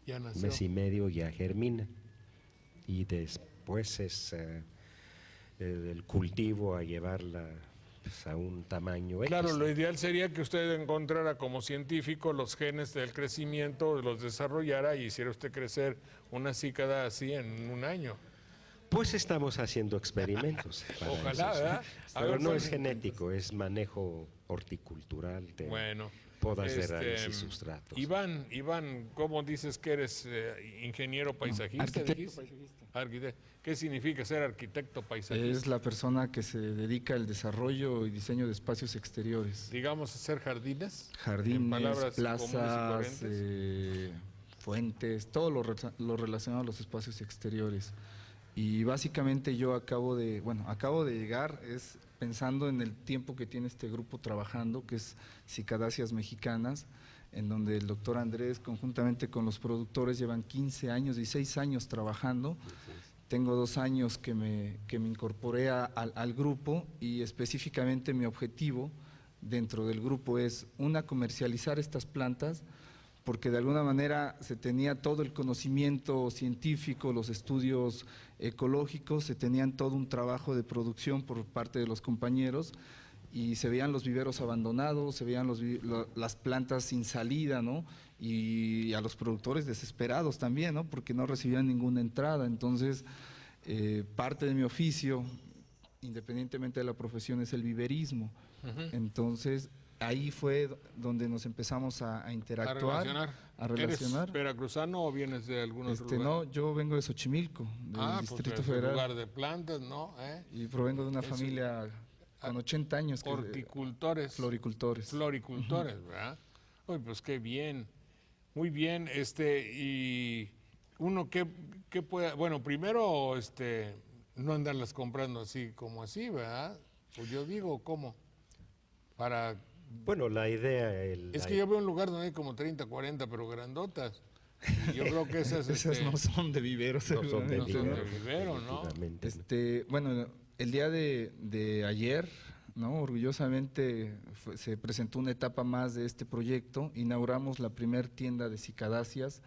un mes y medio ya germina. Y después es el cultivo a llevarla a un tamaño Claro, X. Lo ideal sería que usted encontrara como científico los genes del crecimiento, los desarrollara y hiciera usted crecer una cícada así en un año. Pues estamos haciendo experimentos. Ojalá, ¿verdad? Pero no es genético, es manejo horticultural de podas de raíz y sustratos. Iván, ¿cómo dices que eres ingeniero paisajista? Arquitecto paisajista. ¿Qué significa ser arquitecto paisajista? Es la persona que se dedica al desarrollo y diseño de espacios exteriores. Digamos, hacer jardines. Jardines, plazas, fuentes, todo lo relacionado a los espacios exteriores. Y básicamente yo acabo de llegar, pensando en el tiempo que tiene este grupo trabajando, que es Cicadáceas mexicanas, en donde el doctor Andrés, conjuntamente con los productores, llevan 15 años, 16 años trabajando. Tengo 2 años que me incorporé al grupo, y específicamente mi objetivo dentro del grupo es, comercializar estas plantas, porque de alguna manera se tenía todo el conocimiento científico, los estudios ecológicos, se tenían todo un trabajo de producción por parte de los compañeros, y se veían los viveros abandonados, se veían las plantas sin salida, ¿no? Y a los productores desesperados también, ¿no? Porque no recibían ninguna entrada. Entonces, parte de mi oficio, independientemente de la profesión, es el viverismo. Entonces, ahí fue donde nos empezamos a interactuar, a relacionar. ¿Eres veracruzano o vienes de algún otro lugar? No, yo vengo de Xochimilco, del Distrito Federal. Un lugar de plantas, ¿no? Y provengo de una familia con 80 años. Horticultores. Floricultores. Floricultores, ¿verdad? Uy, pues qué bien. Muy bien, y uno que puede, bueno, primero, no andarlas comprando así como así, ¿verdad? Pues yo digo, ¿cómo? Bueno, la idea... Es que yo veo un lugar donde hay como 30, 40, pero grandotas. Y yo creo que esas... esas no son de viveros. No son de vivero, ¿no? Bueno, el día de ayer, ¿no? Orgullosamente se presentó una etapa más de este proyecto. Inauguramos la primer tienda de cicadáceas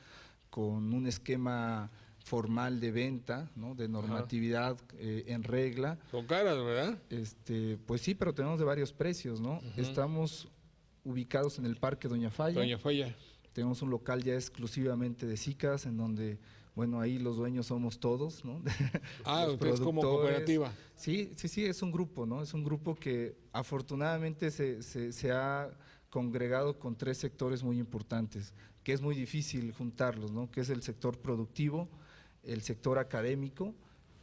con un esquema formal de venta, ¿no? De normatividad en regla. Son caras, ¿verdad? Pues sí, pero tenemos de varios precios, ¿no? Estamos ubicados en el Parque Doña Falla. Doña Falla. Tenemos un local ya exclusivamente de cicas, en donde, bueno, ahí los dueños somos todos, ¿no? Ustedes como cooperativa. Sí, es un grupo, ¿no? Es un grupo que afortunadamente se ha congregado con 3 sectores muy importantes, que es muy difícil juntarlos, ¿no? Que es el sector productivo, el sector académico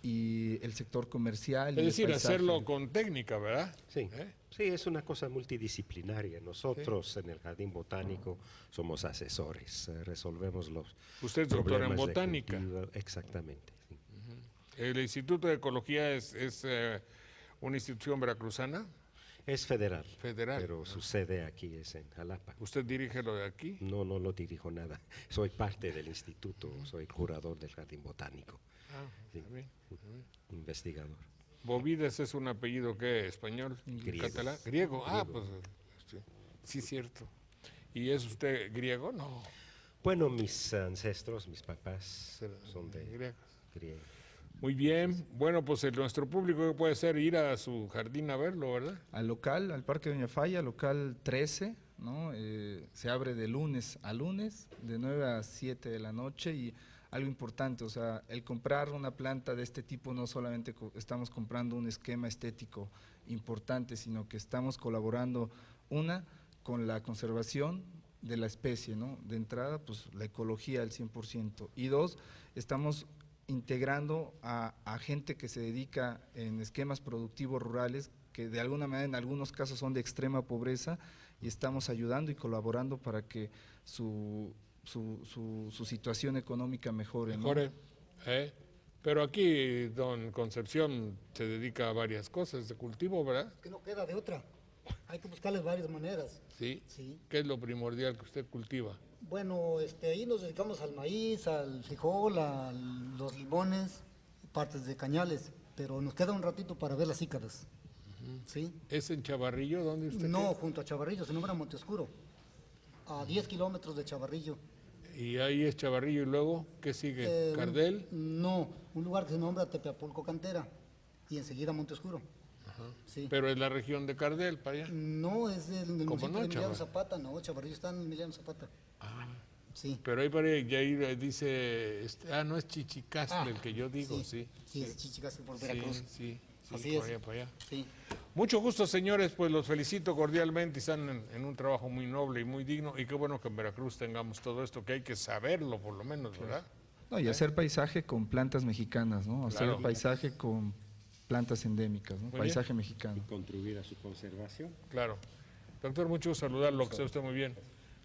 y el sector comercial. Es decir, hacerlo con técnica, ¿verdad? Sí. Sí, es una cosa multidisciplinaria. Nosotros en el Jardín Botánico somos asesores, resolvemos los Usted es doctor en botánica. Exactamente. Sí. ¿El Instituto de Ecología es una institución veracruzana? Es federal, Federal. pero su sede aquí es en Jalapa. ¿Usted dirige lo de aquí? No lo dirijo nada. Soy parte del instituto, soy curador del Jardín Botánico. Sí. Bien. Investigador. Bovides es un apellido, ¿qué? ¿Español? Griego. ¿Catalán? ¿Griego? Pues sí, cierto. ¿Y es usted griego? No. Bueno, mis ancestros, mis papás son de griegos. Muy bien. Bueno, pues nuestro público puede ser ir a su jardín a verlo, ¿verdad? Al local, al Parque Doña Falla, local 13, ¿no? Se abre de lunes a lunes, de 9 a 7 de la noche, y algo importante, o sea, el comprar una planta de este tipo no solamente estamos comprando un esquema estético importante, sino que estamos colaborando, con la conservación de la especie, ¿no? De entrada, pues la ecología al 100%, y 2, estamos integrando a gente que se dedica en esquemas productivos rurales, que de alguna manera en algunos casos son de extrema pobreza, y estamos ayudando y colaborando para que su situación económica mejore, ¿no? Pero aquí don Concepción se dedica a varias cosas de cultivo, ¿verdad? Es que no queda de otra. Hay que buscarles varias maneras. Sí. ¿Qué es lo primordial que usted cultiva? Bueno, ahí nos dedicamos al maíz, al frijol, a los limones, partes de cañales, pero nos queda un ratito para ver las cícadas. ¿Sí? ¿Es en Chavarrillo? ¿Dónde usted No, queda? junto a Chavarrillo, se nombra Monteoscuro, a 10 kilómetros de Chavarrillo. ¿Y ahí es Chavarrillo y luego qué sigue? ¿Cardel? No, un lugar que se nombra Tepeapulco Cantera y enseguida Monteoscuro. Sí. ¿Pero es la región de Cardel para allá? No, es del municipio de Emiliano Chavar? Zapata, no, Chavarrillo está en Emiliano Zapata. Sí. Pero ahí para ahí dice, no es Chichicastle el que yo digo, sí. Sí, es Chichicastle por Veracruz. Sí, así por es. allá, para allá. Sí. Mucho gusto, señores, pues los felicito cordialmente, están en un trabajo muy noble y muy digno, y qué bueno que en Veracruz tengamos todo esto, que hay que saberlo por lo menos, ¿verdad? No, y hacer paisaje con plantas mexicanas, ¿no? Hacer Claro. paisaje con plantas endémicas, ¿no? Muy Paisaje bien. mexicano. Y contribuir a su conservación. Claro. Doctor, mucho gusto saludarlo, que esté usted muy bien.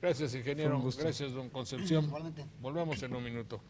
Gracias, ingeniero. Fue un gusto. Gracias, don Concepción. Igualmente. Volvemos en un minuto.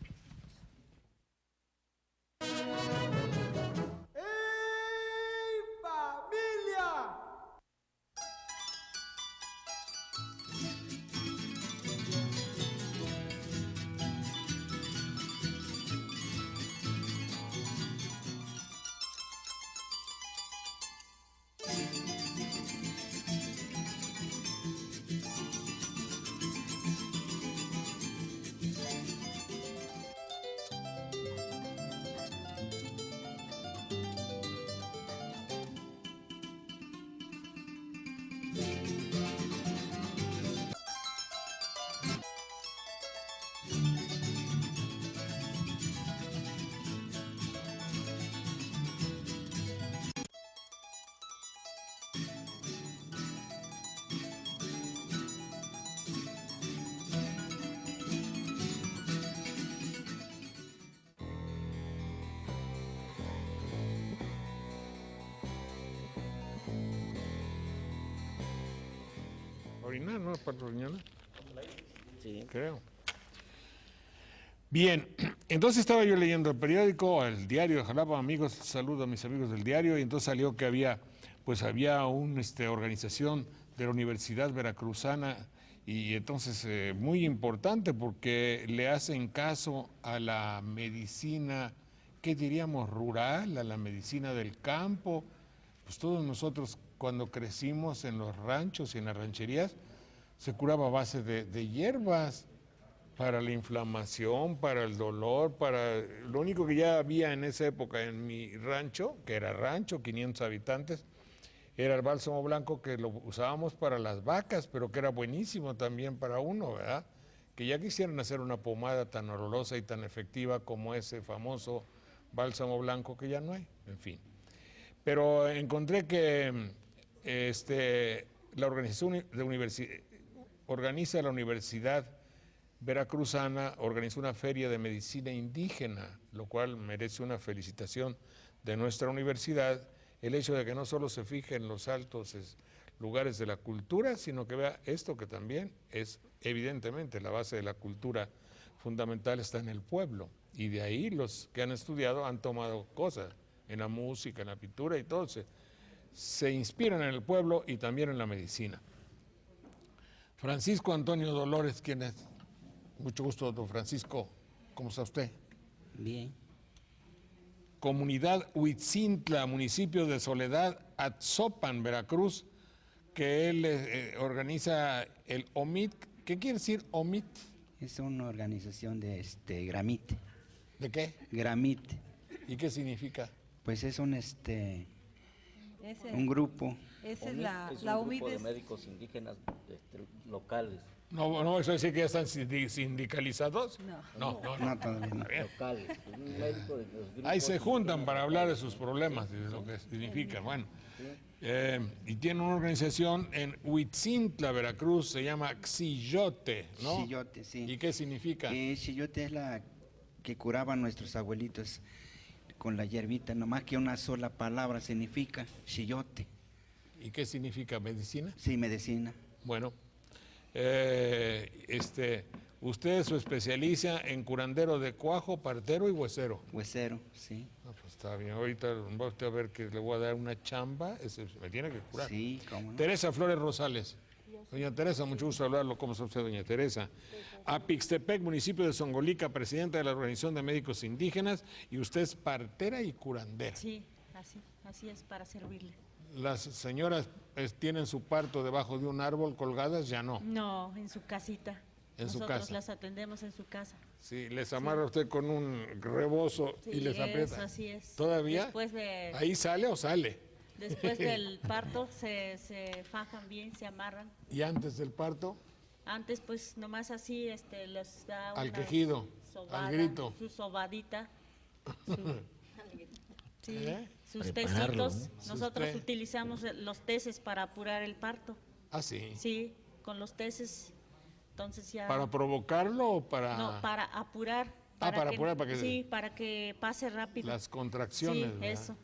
orinar, ¿no? Para orinar. Sí. Creo. Bien, entonces estaba yo leyendo el periódico, el diario de Jalapa, amigos, saludo a mis amigos del diario, y entonces salió que había una organización de la Universidad Veracruzana, y entonces muy importante porque le hacen caso a la medicina, ¿qué diríamos? Rural, a la medicina del campo. Pues todos nosotros cuando crecimos en los ranchos y en las rancherías se curaba a base de hierbas para la inflamación, para el dolor, lo único que ya había en esa época en mi rancho, que era rancho, 500 habitantes, era el bálsamo blanco que lo usábamos para las vacas, pero que era buenísimo también para uno, ¿verdad? Que ya quisieran hacer una pomada tan olorosa y tan efectiva como ese famoso bálsamo blanco que ya no hay, en fin. Pero encontré que la organización organiza la Universidad Veracruzana, organizó una feria de medicina indígena, lo cual merece una felicitación de nuestra universidad, el hecho de que no solo se fije en los altos lugares de la cultura, sino que vea esto que también es evidentemente la base de la cultura fundamental está en el pueblo, y de ahí los que han estudiado han tomado cosas en la música, en la pintura y todo, se inspiran en el pueblo y también en la medicina. Francisco Antonio Dolores, ¿quién es? Mucho gusto, don Francisco. ¿Cómo está usted? Bien. Comunidad Huitzintla, municipio de Soledad, Atzopan, Veracruz, que él organiza el OMIT. ¿Qué quiere decir OMIT? Es una organización de Gramit. ¿De qué? Gramit. ¿Y qué significa? Pues es un grupo. Esa es OMIT la un OMIT grupo de médicos indígenas locales. No, eso dice que ya están sindicalizados. No, todavía no. Locales. Un médico de los grupos Ahí se juntan para hablar de sus problemas y de lo que significa. Bueno, y tiene una organización en Huitzintla, Veracruz, se llama Xillote, ¿no? Xillote, sí. ¿Y qué significa? Xillote es la que curaban nuestros abuelitos con la hierbita, nomás que una sola palabra significa Xillote. ¿Y qué significa? ¿Medicina? Sí, medicina. Bueno, usted se especializa en curandero de cuajo, partero y huesero. Huesero, sí. Pues está bien, ahorita va usted a ver que le voy a dar una chamba, me tiene que curar. Sí, cómo no. Teresa Flores Rosales. Doña Teresa, mucho gusto hablarlo. ¿Cómo está usted, doña Teresa? Apixtepec, municipio de Zongolica, presidenta de la Organización de Médicos Indígenas, y usted es partera y curandera. Sí, así es, para servirle. Las señoras tienen su parto debajo de un árbol colgadas, ya no. No, en su casita. En su Nosotros casa. las atendemos en su casa. Sí, les amarra usted con un rebozo y les aprieta. Eso, así es. ¿Todavía? Después de, ¿Ahí sale o sale? Después del parto se fajan bien, se amarran. ¿Y antes del parto? Antes pues nomás así les da Al una quejido, al grito. Su sobadita. Sí, sus Prepararlo, tecitos. ¿no? Nosotros Sus utilizamos los teces para apurar el parto. Ah, sí. Sí, con los teces. Entonces ya. ¿Para provocarlo o para...? No, para apurar. Para apurar, para que... Sí, para que pase rápido. Las contracciones, Sí, ¿verdad? eso.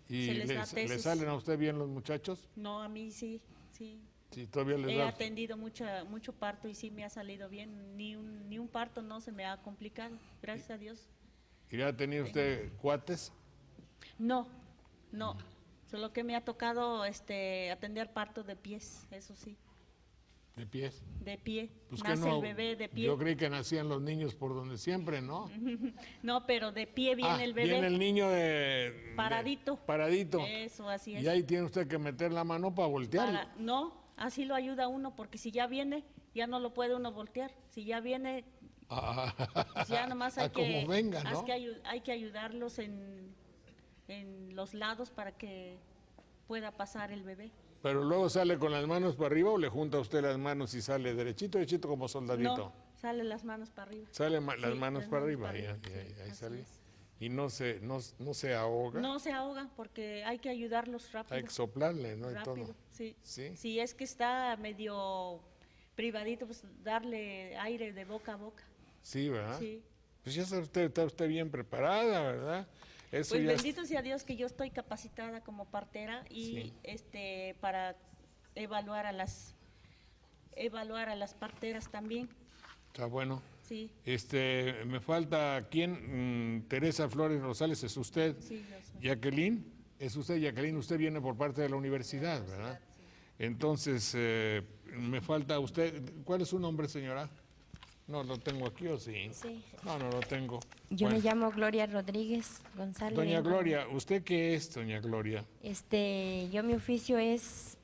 ¿Y Se les da le tesis. salen a usted bien los muchachos? No, a mí sí. Sí, todavía les He da... atendido mucho parto y sí me ha salido bien. Ni un parto no se me ha complicado, gracias a Dios. ¿Y ha tenido usted cuates? No. Solo que me ha tocado atender parto de pies, eso sí. ¿De pies? De pie. Pues que Nace no, el bebé de pie. yo creí que nacían los niños por donde siempre, ¿no? No, pero de pie viene el bebé. Viene el niño paradito. Paradito. Eso, así es. Y ahí tiene usted que meter la mano para voltearlo. No, así lo ayuda uno, porque si ya viene, ya no lo puede uno voltear. Si ya viene, pues ya nomás hay que, como venga, ¿no? hay que ayudarlos en los lados para que pueda pasar el bebé. Pero luego sale con las manos para arriba o le junta usted las manos y sale derechito como soldadito. No, sale las manos para arriba. Sale las Sí, manos las para manos arriba, para ahí Así sale. es. Y no se ahoga. No se ahoga porque hay que ayudarlos rápido. Hay que soplarle, ¿no? Y Rápido, todo. sí. Sí. Si es que está medio privadito, pues darle aire de boca a boca. Sí, ¿verdad? Sí. Pues ya está usted bien preparada, ¿verdad? Eso Pues ya bendito sea Dios que yo estoy capacitada como partera y Sí. para evaluar a las evaluar a las parteras también. Está bueno. Sí. Me falta quién. Teresa Flores Rosales, ¿es usted? Sí, yo soy. Jacqueline, ¿es usted? Jacqueline, usted viene por parte de la universidad, ¿verdad? Entonces, me falta usted. ¿Cuál es su nombre, señora? No, ¿lo tengo aquí o sí? Sí. No, no lo tengo. Yo me llamo Gloria Rodríguez González. Doña Gloria, ¿usted qué es, doña Gloria? Yo mi oficio es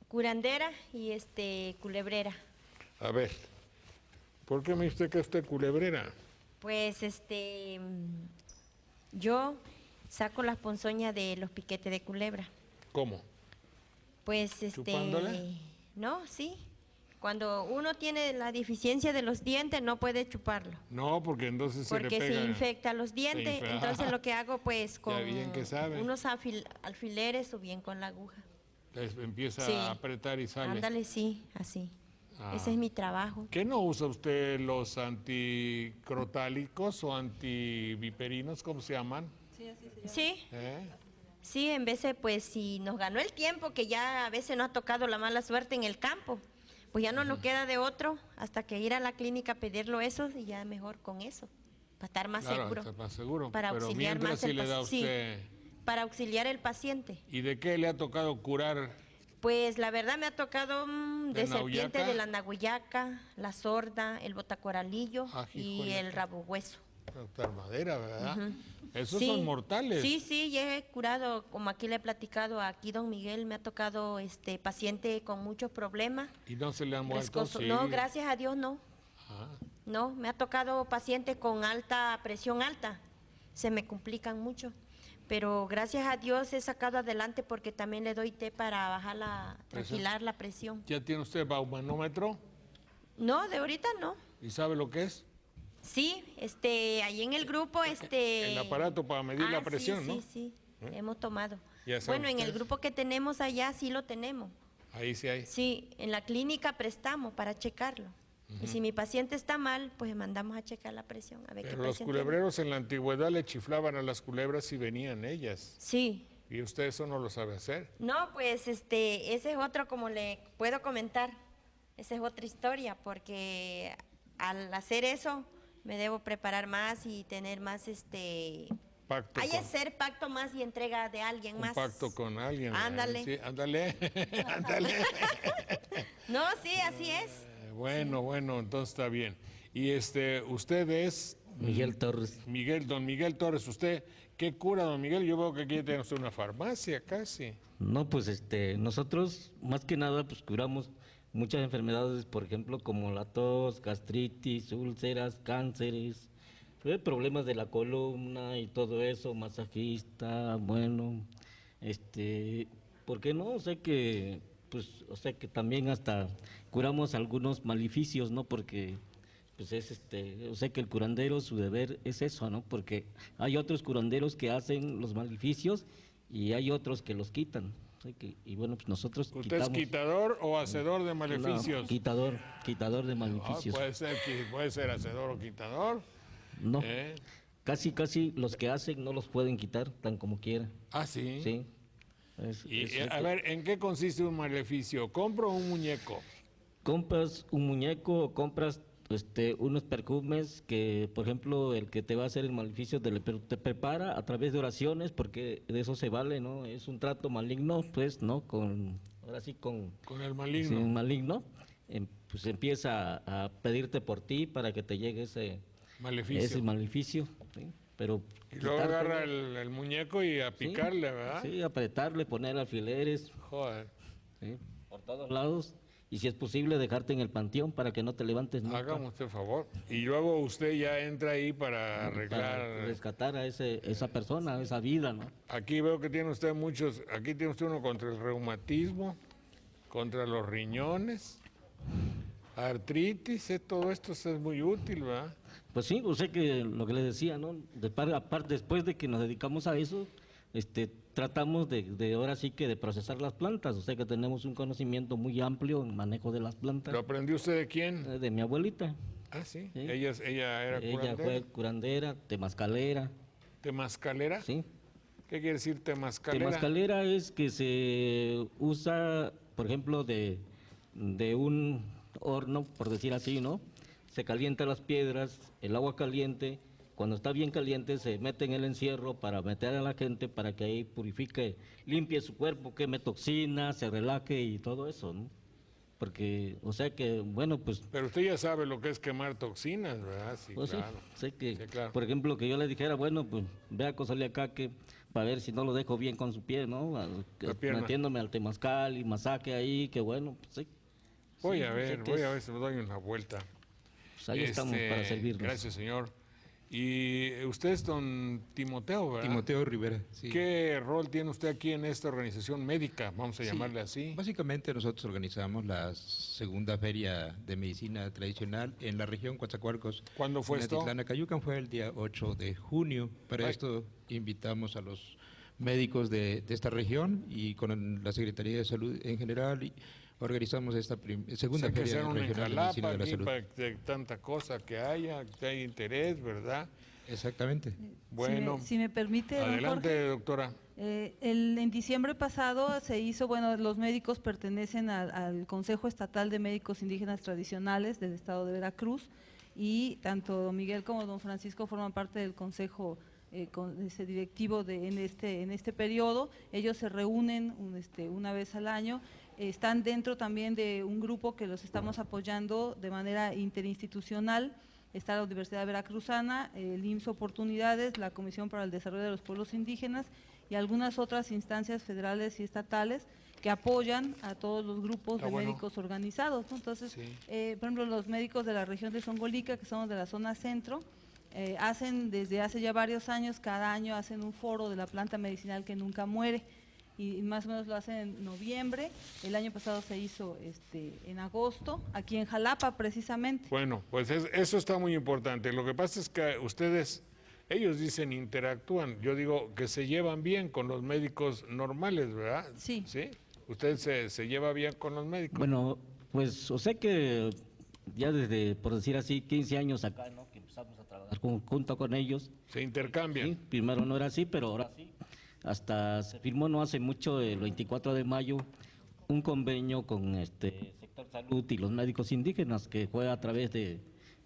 curandera y culebrera. A ver, ¿por qué me dice usted que usted es culebrera? Pues yo saco las ponzoñas de los piquetes de culebra. ¿Cómo? Pues ¿Chupándole? no, sí. Cuando uno tiene la deficiencia de los dientes no puede chuparlo. No, porque entonces Porque se le pega. se infecta los dientes. Entonces lo que hago pues con bien que sabe. unos alfileres o bien con la aguja. Empieza Sí. a apretar y sale. Ándale, sí, así. Ah. Ese es mi trabajo. ¿Qué no usa usted los anticrotálicos o antiviperinos, cómo se llaman? Sí. ¿Eh? Sí, en vez de, pues, si nos ganó el tiempo, que ya a veces nos ha tocado la mala suerte en el campo, pues ya no nos queda de otro hasta que ir a la clínica a pedirlo eso y ya mejor con eso, para estar más Claro, seguro. está más seguro. Para Pero auxiliar mientras más sí el le da a sí, usted. para auxiliar el paciente. ¿Y de qué le ha tocado curar? Pues la verdad me ha tocado de serpiente nauyaca? de la nahuyaca, la sorda, el botacoralillo y híjole. el rabo hueso. Doctor Madera, ¿verdad? Ujú. Esos Sí, son mortales. Sí, sí, ya he curado, como aquí le he platicado, aquí don Miguel me ha tocado paciente con muchos problemas. ¿Y no se le han muerto? Rescoso. Sí. No, gracias a Dios no. Ah. No, me ha tocado pacientes con alta presión alta. Se me complican mucho. Pero gracias a Dios he sacado adelante porque también le doy té para bajar tranquilar la presión. ¿Ya tiene usted baumanómetro? No, de ahorita no. ¿Y sabe lo que es? Sí, ahí en el grupo, El aparato para medir la presión, sí, ¿no? Sí, sí, hemos tomado. Ya sabe Bueno, en el usted. grupo que tenemos allá sí lo tenemos. Ahí sí hay. Sí, en la clínica prestamos para checarlo. Y si mi paciente está mal, pues mandamos a checar la presión. A ver qué Pero los presión culebreros en la antigüedad le chiflaban a las culebras y venían ellas. Sí. ¿Y usted eso no lo sabe hacer? tiene. No, pues ese es otro, como le puedo comentar, esa es otra historia, porque al hacer eso me debo preparar más y tener más Pacto hay con- hacer pacto más y entrega de alguien un más. pacto con alguien. Ándale. Sí, ándale. Ándale. No, sí, así es. Bueno, entonces está bien. Y usted es Miguel Torres. Don Miguel Torres, ¿usted qué cura, don Miguel? Yo veo que aquí tiene usted una farmacia casi. No, pues nosotros más que nada pues curamos muchas enfermedades, por ejemplo, como la tos, gastritis, úlceras, cánceres, problemas de la columna y todo eso, masajista, bueno, ¿por qué no? O sea que también hasta curamos algunos maleficios, ¿no? Porque pues o sea que el curandero, su deber es eso, ¿no? Porque hay otros curanderos que hacen los maleficios y hay otros que los quitan. O sea y bueno, pues nosotros ¿Usted es quitador o hacedor de maleficios? No, quitador de maleficios. Puede ser hacedor o quitador. No, casi los que hacen no los pueden quitar tan como quieran. Ah, ¿sí? Sí. A ver, ¿en qué consiste un maleficio? ¿Compro un muñeco? Compras un muñeco o compras unos perfumes que, por ejemplo, el que te va a hacer el maleficio te prepara a través de oraciones, porque de eso se vale, ¿no? Es un trato maligno, pues, ¿no? Ahora sí con el maligno. Sí, un maligno, pues empieza a pedirte por ti para que te llegue ese maleficio, ¿sí? Pero Y luego agarra el muñeco y a picarle, ¿verdad? Sí, apretarle, poner alfileres. Joder. Sí, por todos lados. Y si es posible, dejarte en el panteón para que no te levantes nunca. Hágame usted favor. Y luego usted ya entra ahí para arreglar... Para rescatar a esa persona, a esa vida, ¿no? Aquí veo que tiene usted muchos... Aquí tiene usted uno contra el reumatismo, contra los riñones, artritis, todo esto es muy útil, ¿verdad? Pues sí, o sea que lo que les decía, ¿no? Aparte, después de que nos dedicamos a eso, tratamos de ahora sí que de procesar las plantas, o sea que tenemos un conocimiento muy amplio en manejo de las plantas. ¿Lo aprendió usted de quién? De mi abuelita. Ah, sí. Ella era curandera. Ella fue curandera, temazcalera. ¿Temazcalera? Sí. ¿Qué quiere decir temazcalera? Temazcalera es que se usa, por ejemplo, de un horno, por decir así, ¿no? Se calientan las piedras, el agua caliente, cuando está bien caliente se mete en el encierro para meter a la gente para que ahí purifique, limpie su cuerpo, queme toxinas, se relaje y todo eso, ¿no? Porque, o sea que, bueno, pues... Pero usted ya sabe lo que es quemar toxinas, ¿verdad? Sí, pues claro. sí, sé que, Sí, claro. por ejemplo, que yo le dijera, bueno, pues vea Cosale acá que para ver si no lo dejo bien con su pie, ¿no? La pierna. Metiéndome al temazcal y masaje ahí, que bueno, pues sí. Voy Sí, a sé ver, que voy a ver si me doy una vuelta. Pues ahí estamos para servirnos. Gracias, señor. Y usted es don Timoteo, ¿verdad? Timoteo Rivera, sí. ¿Qué rol tiene usted aquí en esta organización médica? Vamos a Sí, llamarle así. Básicamente nosotros organizamos la segunda feria de medicina tradicional en la región Coatzacoalcos. ¿Cuándo fue esto? En Cayucan fue el día 8 de junio. Para esto invitamos a los médicos de esta región y con la Secretaría de Salud en general y organizamos esta segunda Sé que feria sea una regional de medicina enjalapa de la aquí salud. para que tanta cosa que haya, que hay interés, ¿verdad? Exactamente. Bueno, si me permite, don adelante, Jorge. doctora. En diciembre pasado se hizo, bueno, los médicos pertenecen al Consejo Estatal de Médicos Indígenas Tradicionales del Estado de Veracruz y tanto don Miguel como don Francisco forman parte del consejo con ese directivo en este periodo. Ellos se reúnen una vez al año. Están dentro también de un grupo que los estamos apoyando de manera interinstitucional. Está la Universidad Veracruzana, el IMSS Oportunidades, la Comisión para el Desarrollo de los Pueblos Indígenas y algunas otras instancias federales y estatales que apoyan a todos los grupos de médicos organizados, ¿no? Entonces, por ejemplo, los médicos de la región de Zongolica, que somos de la zona centro, hacen desde hace ya varios años, cada año hacen un foro de la planta medicinal que nunca muere. Y más o menos lo hacen en noviembre. El año pasado se hizo en agosto, aquí en Jalapa precisamente. Bueno, pues eso está muy importante. Lo que pasa es que ellos dicen interactúan. Yo digo que se llevan bien con los médicos normales, ¿verdad? Sí. ¿Sí? ¿Usted se lleva bien con los médicos? Bueno, pues, o sea que ya desde, por decir así, 15 años acá, ¿no? Que empezamos a trabajar junto con ellos. Se intercambian. Sí, primero no era así, pero ahora sí. Hasta se firmó no hace mucho, el 24 de mayo, un convenio con sector salud y los médicos indígenas, que fue a través de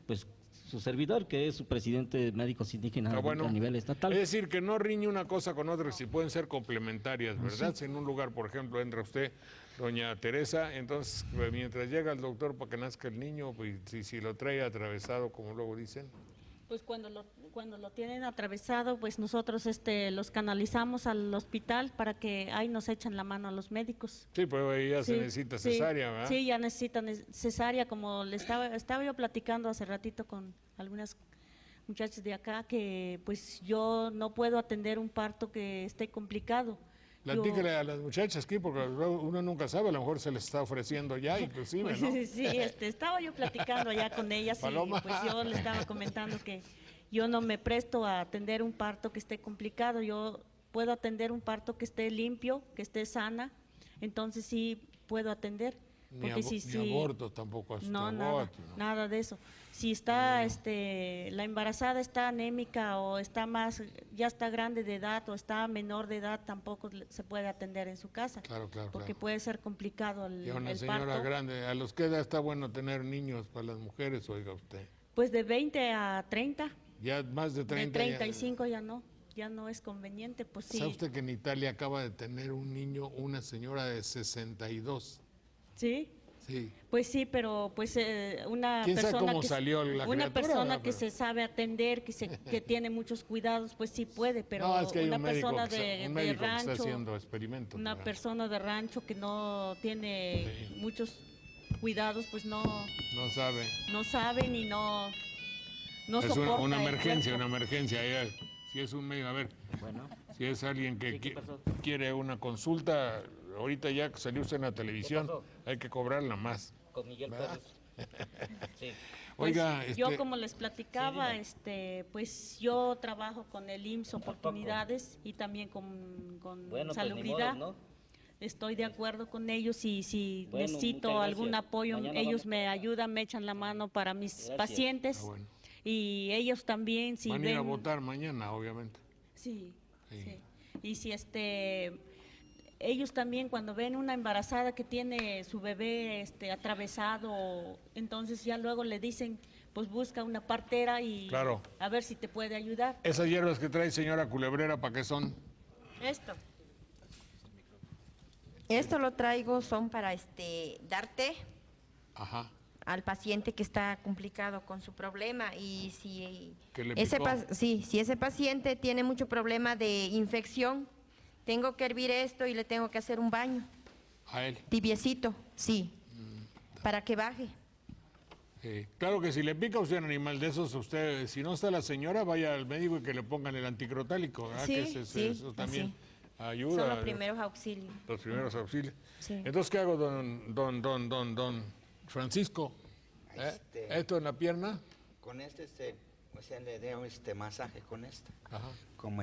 pues su servidor, que es su presidente de médicos indígenas a nivel estatal. Es decir, que no riñe una cosa con otra, si pueden ser complementarias, ¿verdad? Si en un lugar, por ejemplo, entra usted, doña Teresa, entonces mientras llega el doctor para que nazca el niño, pues si lo trae atravesado, como luego dicen. Pues cuando lo tienen atravesado, pues nosotros los canalizamos al hospital para que ahí nos echan la mano a los médicos. Sí, pero ahí ya se necesita cesárea, ¿verdad? Sí, ya necesitan cesárea, como le estaba yo platicando hace ratito con algunas muchachas de acá, que pues yo no puedo atender un parto que esté complicado. Platíquele a las muchachas aquí, porque uno nunca sabe, a lo mejor se les está ofreciendo ya, inclusive, pues, ¿no? Sí, estaba yo platicando allá con ellas Paloma. y pues yo le estaba comentando que yo no me presto a atender un parto que esté complicado, yo puedo atender un parto que esté limpio, que esté sana, entonces sí puedo atender. Ni aborto tampoco. No, nada de eso. Si está, la embarazada está anémica o ya está grande de edad o está menor de edad, tampoco se puede atender en su casa. Claro. Porque puede ser complicado el Y a una el señora parto. grande, ¿a los qué edad está bueno tener niños para las mujeres, oiga usted? Pues de 20 a 30. Ya más de 30. De 35 ya no es conveniente, pues sí. ¿Sabe usted que en Italia acaba de tener un niño, una señora de 62? ¿Sí? Sí. Pues sí, pero pues una ¿Quién sabe persona cómo salió la una criatura, persona que pero- se sabe atender, que tiene muchos cuidados, pues sí puede, pero No, es que hay una un médico, persona un médico de que está rancho, haciendo experimentos. una ¿verdad? persona de rancho que no tiene muchos cuidados, pues no No sabe. saben y no Es soporta una el emergencia, cuerpo. una emergencia. Si es un medio, a ver, si es alguien que quiere una consulta, ahorita ya que salió usted en la televisión, hay que cobrarla más. Con Miguel ¿verdad? Sí. Oiga, Pues, yo como les platicaba, pues yo trabajo con el IMSS Oportunidades y también con Bueno, pues, Salubridad. ni modo, ¿no? Estoy de acuerdo con ellos y si Bueno, necesito muchas algún gracias. apoyo, Mañana ellos vamos me ayudan, me echan la mano para mis Gracias. pacientes y ellos también si Van a ir a ven votar mañana, obviamente. sí, Sí. sí. Y si ellos también cuando ven una embarazada que tiene su bebé atravesado, entonces ya luego le dicen, pues busca una partera y Claro. a ver si te puede ayudar. Esas hierbas que trae señora Culebrera, ¿para qué son? Esto lo traigo, son para darte Ajá. al paciente que está complicado con su problema y si ¿Que le ese picó? si ese paciente tiene mucho problema de infección, tengo que hervir esto y le tengo que hacer un baño A él. tibiecito, sí, para que baje. Claro que si le pica a usted un animal de esos, usted, si no está la señora, vaya al médico y que le pongan el anticrotálico, ¿verdad? Sí, Que sí, eso también ayuda. Son los primeros auxilios. Los primeros auxilios. Sí. Entonces, ¿qué hago, don Francisco? ¿Esto en la pierna? Con este, o sea, le doy masaje con este. Ajá. Como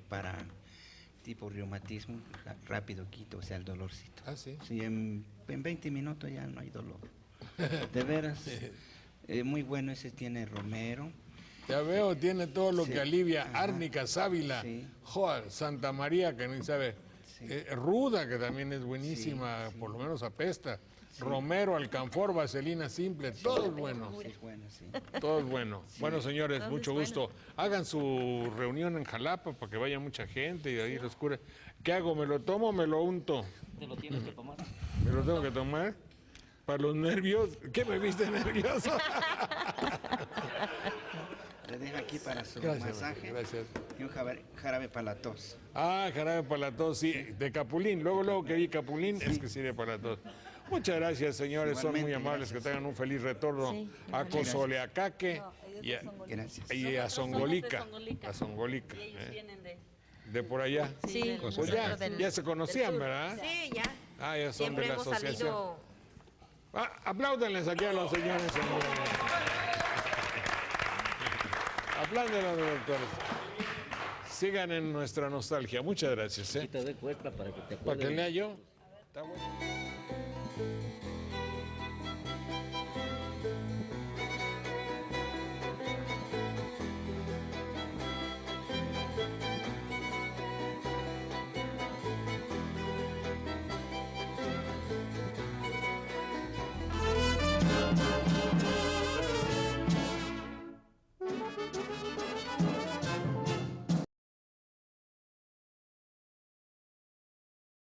para tipo reumatismo, rápido quito, o sea, el dolorcito. Ah, sí. Sí, en 20 minutos ya no hay dolor. De veras, muy bueno, ese tiene romero. Ya veo, tiene todo lo Sí. que alivia. Ajá. Árnica, sábila, joder, Santa María, que ni sabe. Ruda, que también es buenísima, por lo menos apesta. Romero, alcanfor, vaselina simple, todo es bueno. Sí, es bueno, sí. Todo es bueno. Sí. Bueno, señores, Todo mucho es gusto. Hagan su reunión en Jalapa para que vaya mucha gente y ahí los cure. ¿Qué hago? ¿Me lo tomo o me lo unto? Te lo tienes que tomar. ¿Me lo tengo que tomar? ¿Para los nervios? ¿Qué me viste nervioso? Le dejo aquí para su Gracias, masaje. gracias. Y un jarabe para la tos. Ah, jarabe para la tos, sí, de Capulín. Luego que vi Capulín, es que sirve para la tos. Muchas gracias, señores. Son muy Igualmente, amables. Que tengan un feliz retorno Sí, a igualmente. Cozoleacaque Gracias. y a Zongolica. A Zongolica. De por allá. Sí, Pues nosotros ya se conocían, del sur. ¿verdad? Sí, ya. Ah, ya son Siempre de la hemos asociación. salido. Apláudanles aquí a los señores. Apláudanles, doctores. Sigan en nuestra nostalgia. Muchas gracias. Te doy cuesta para que te Para acuerdes. que lea yo. Está bueno.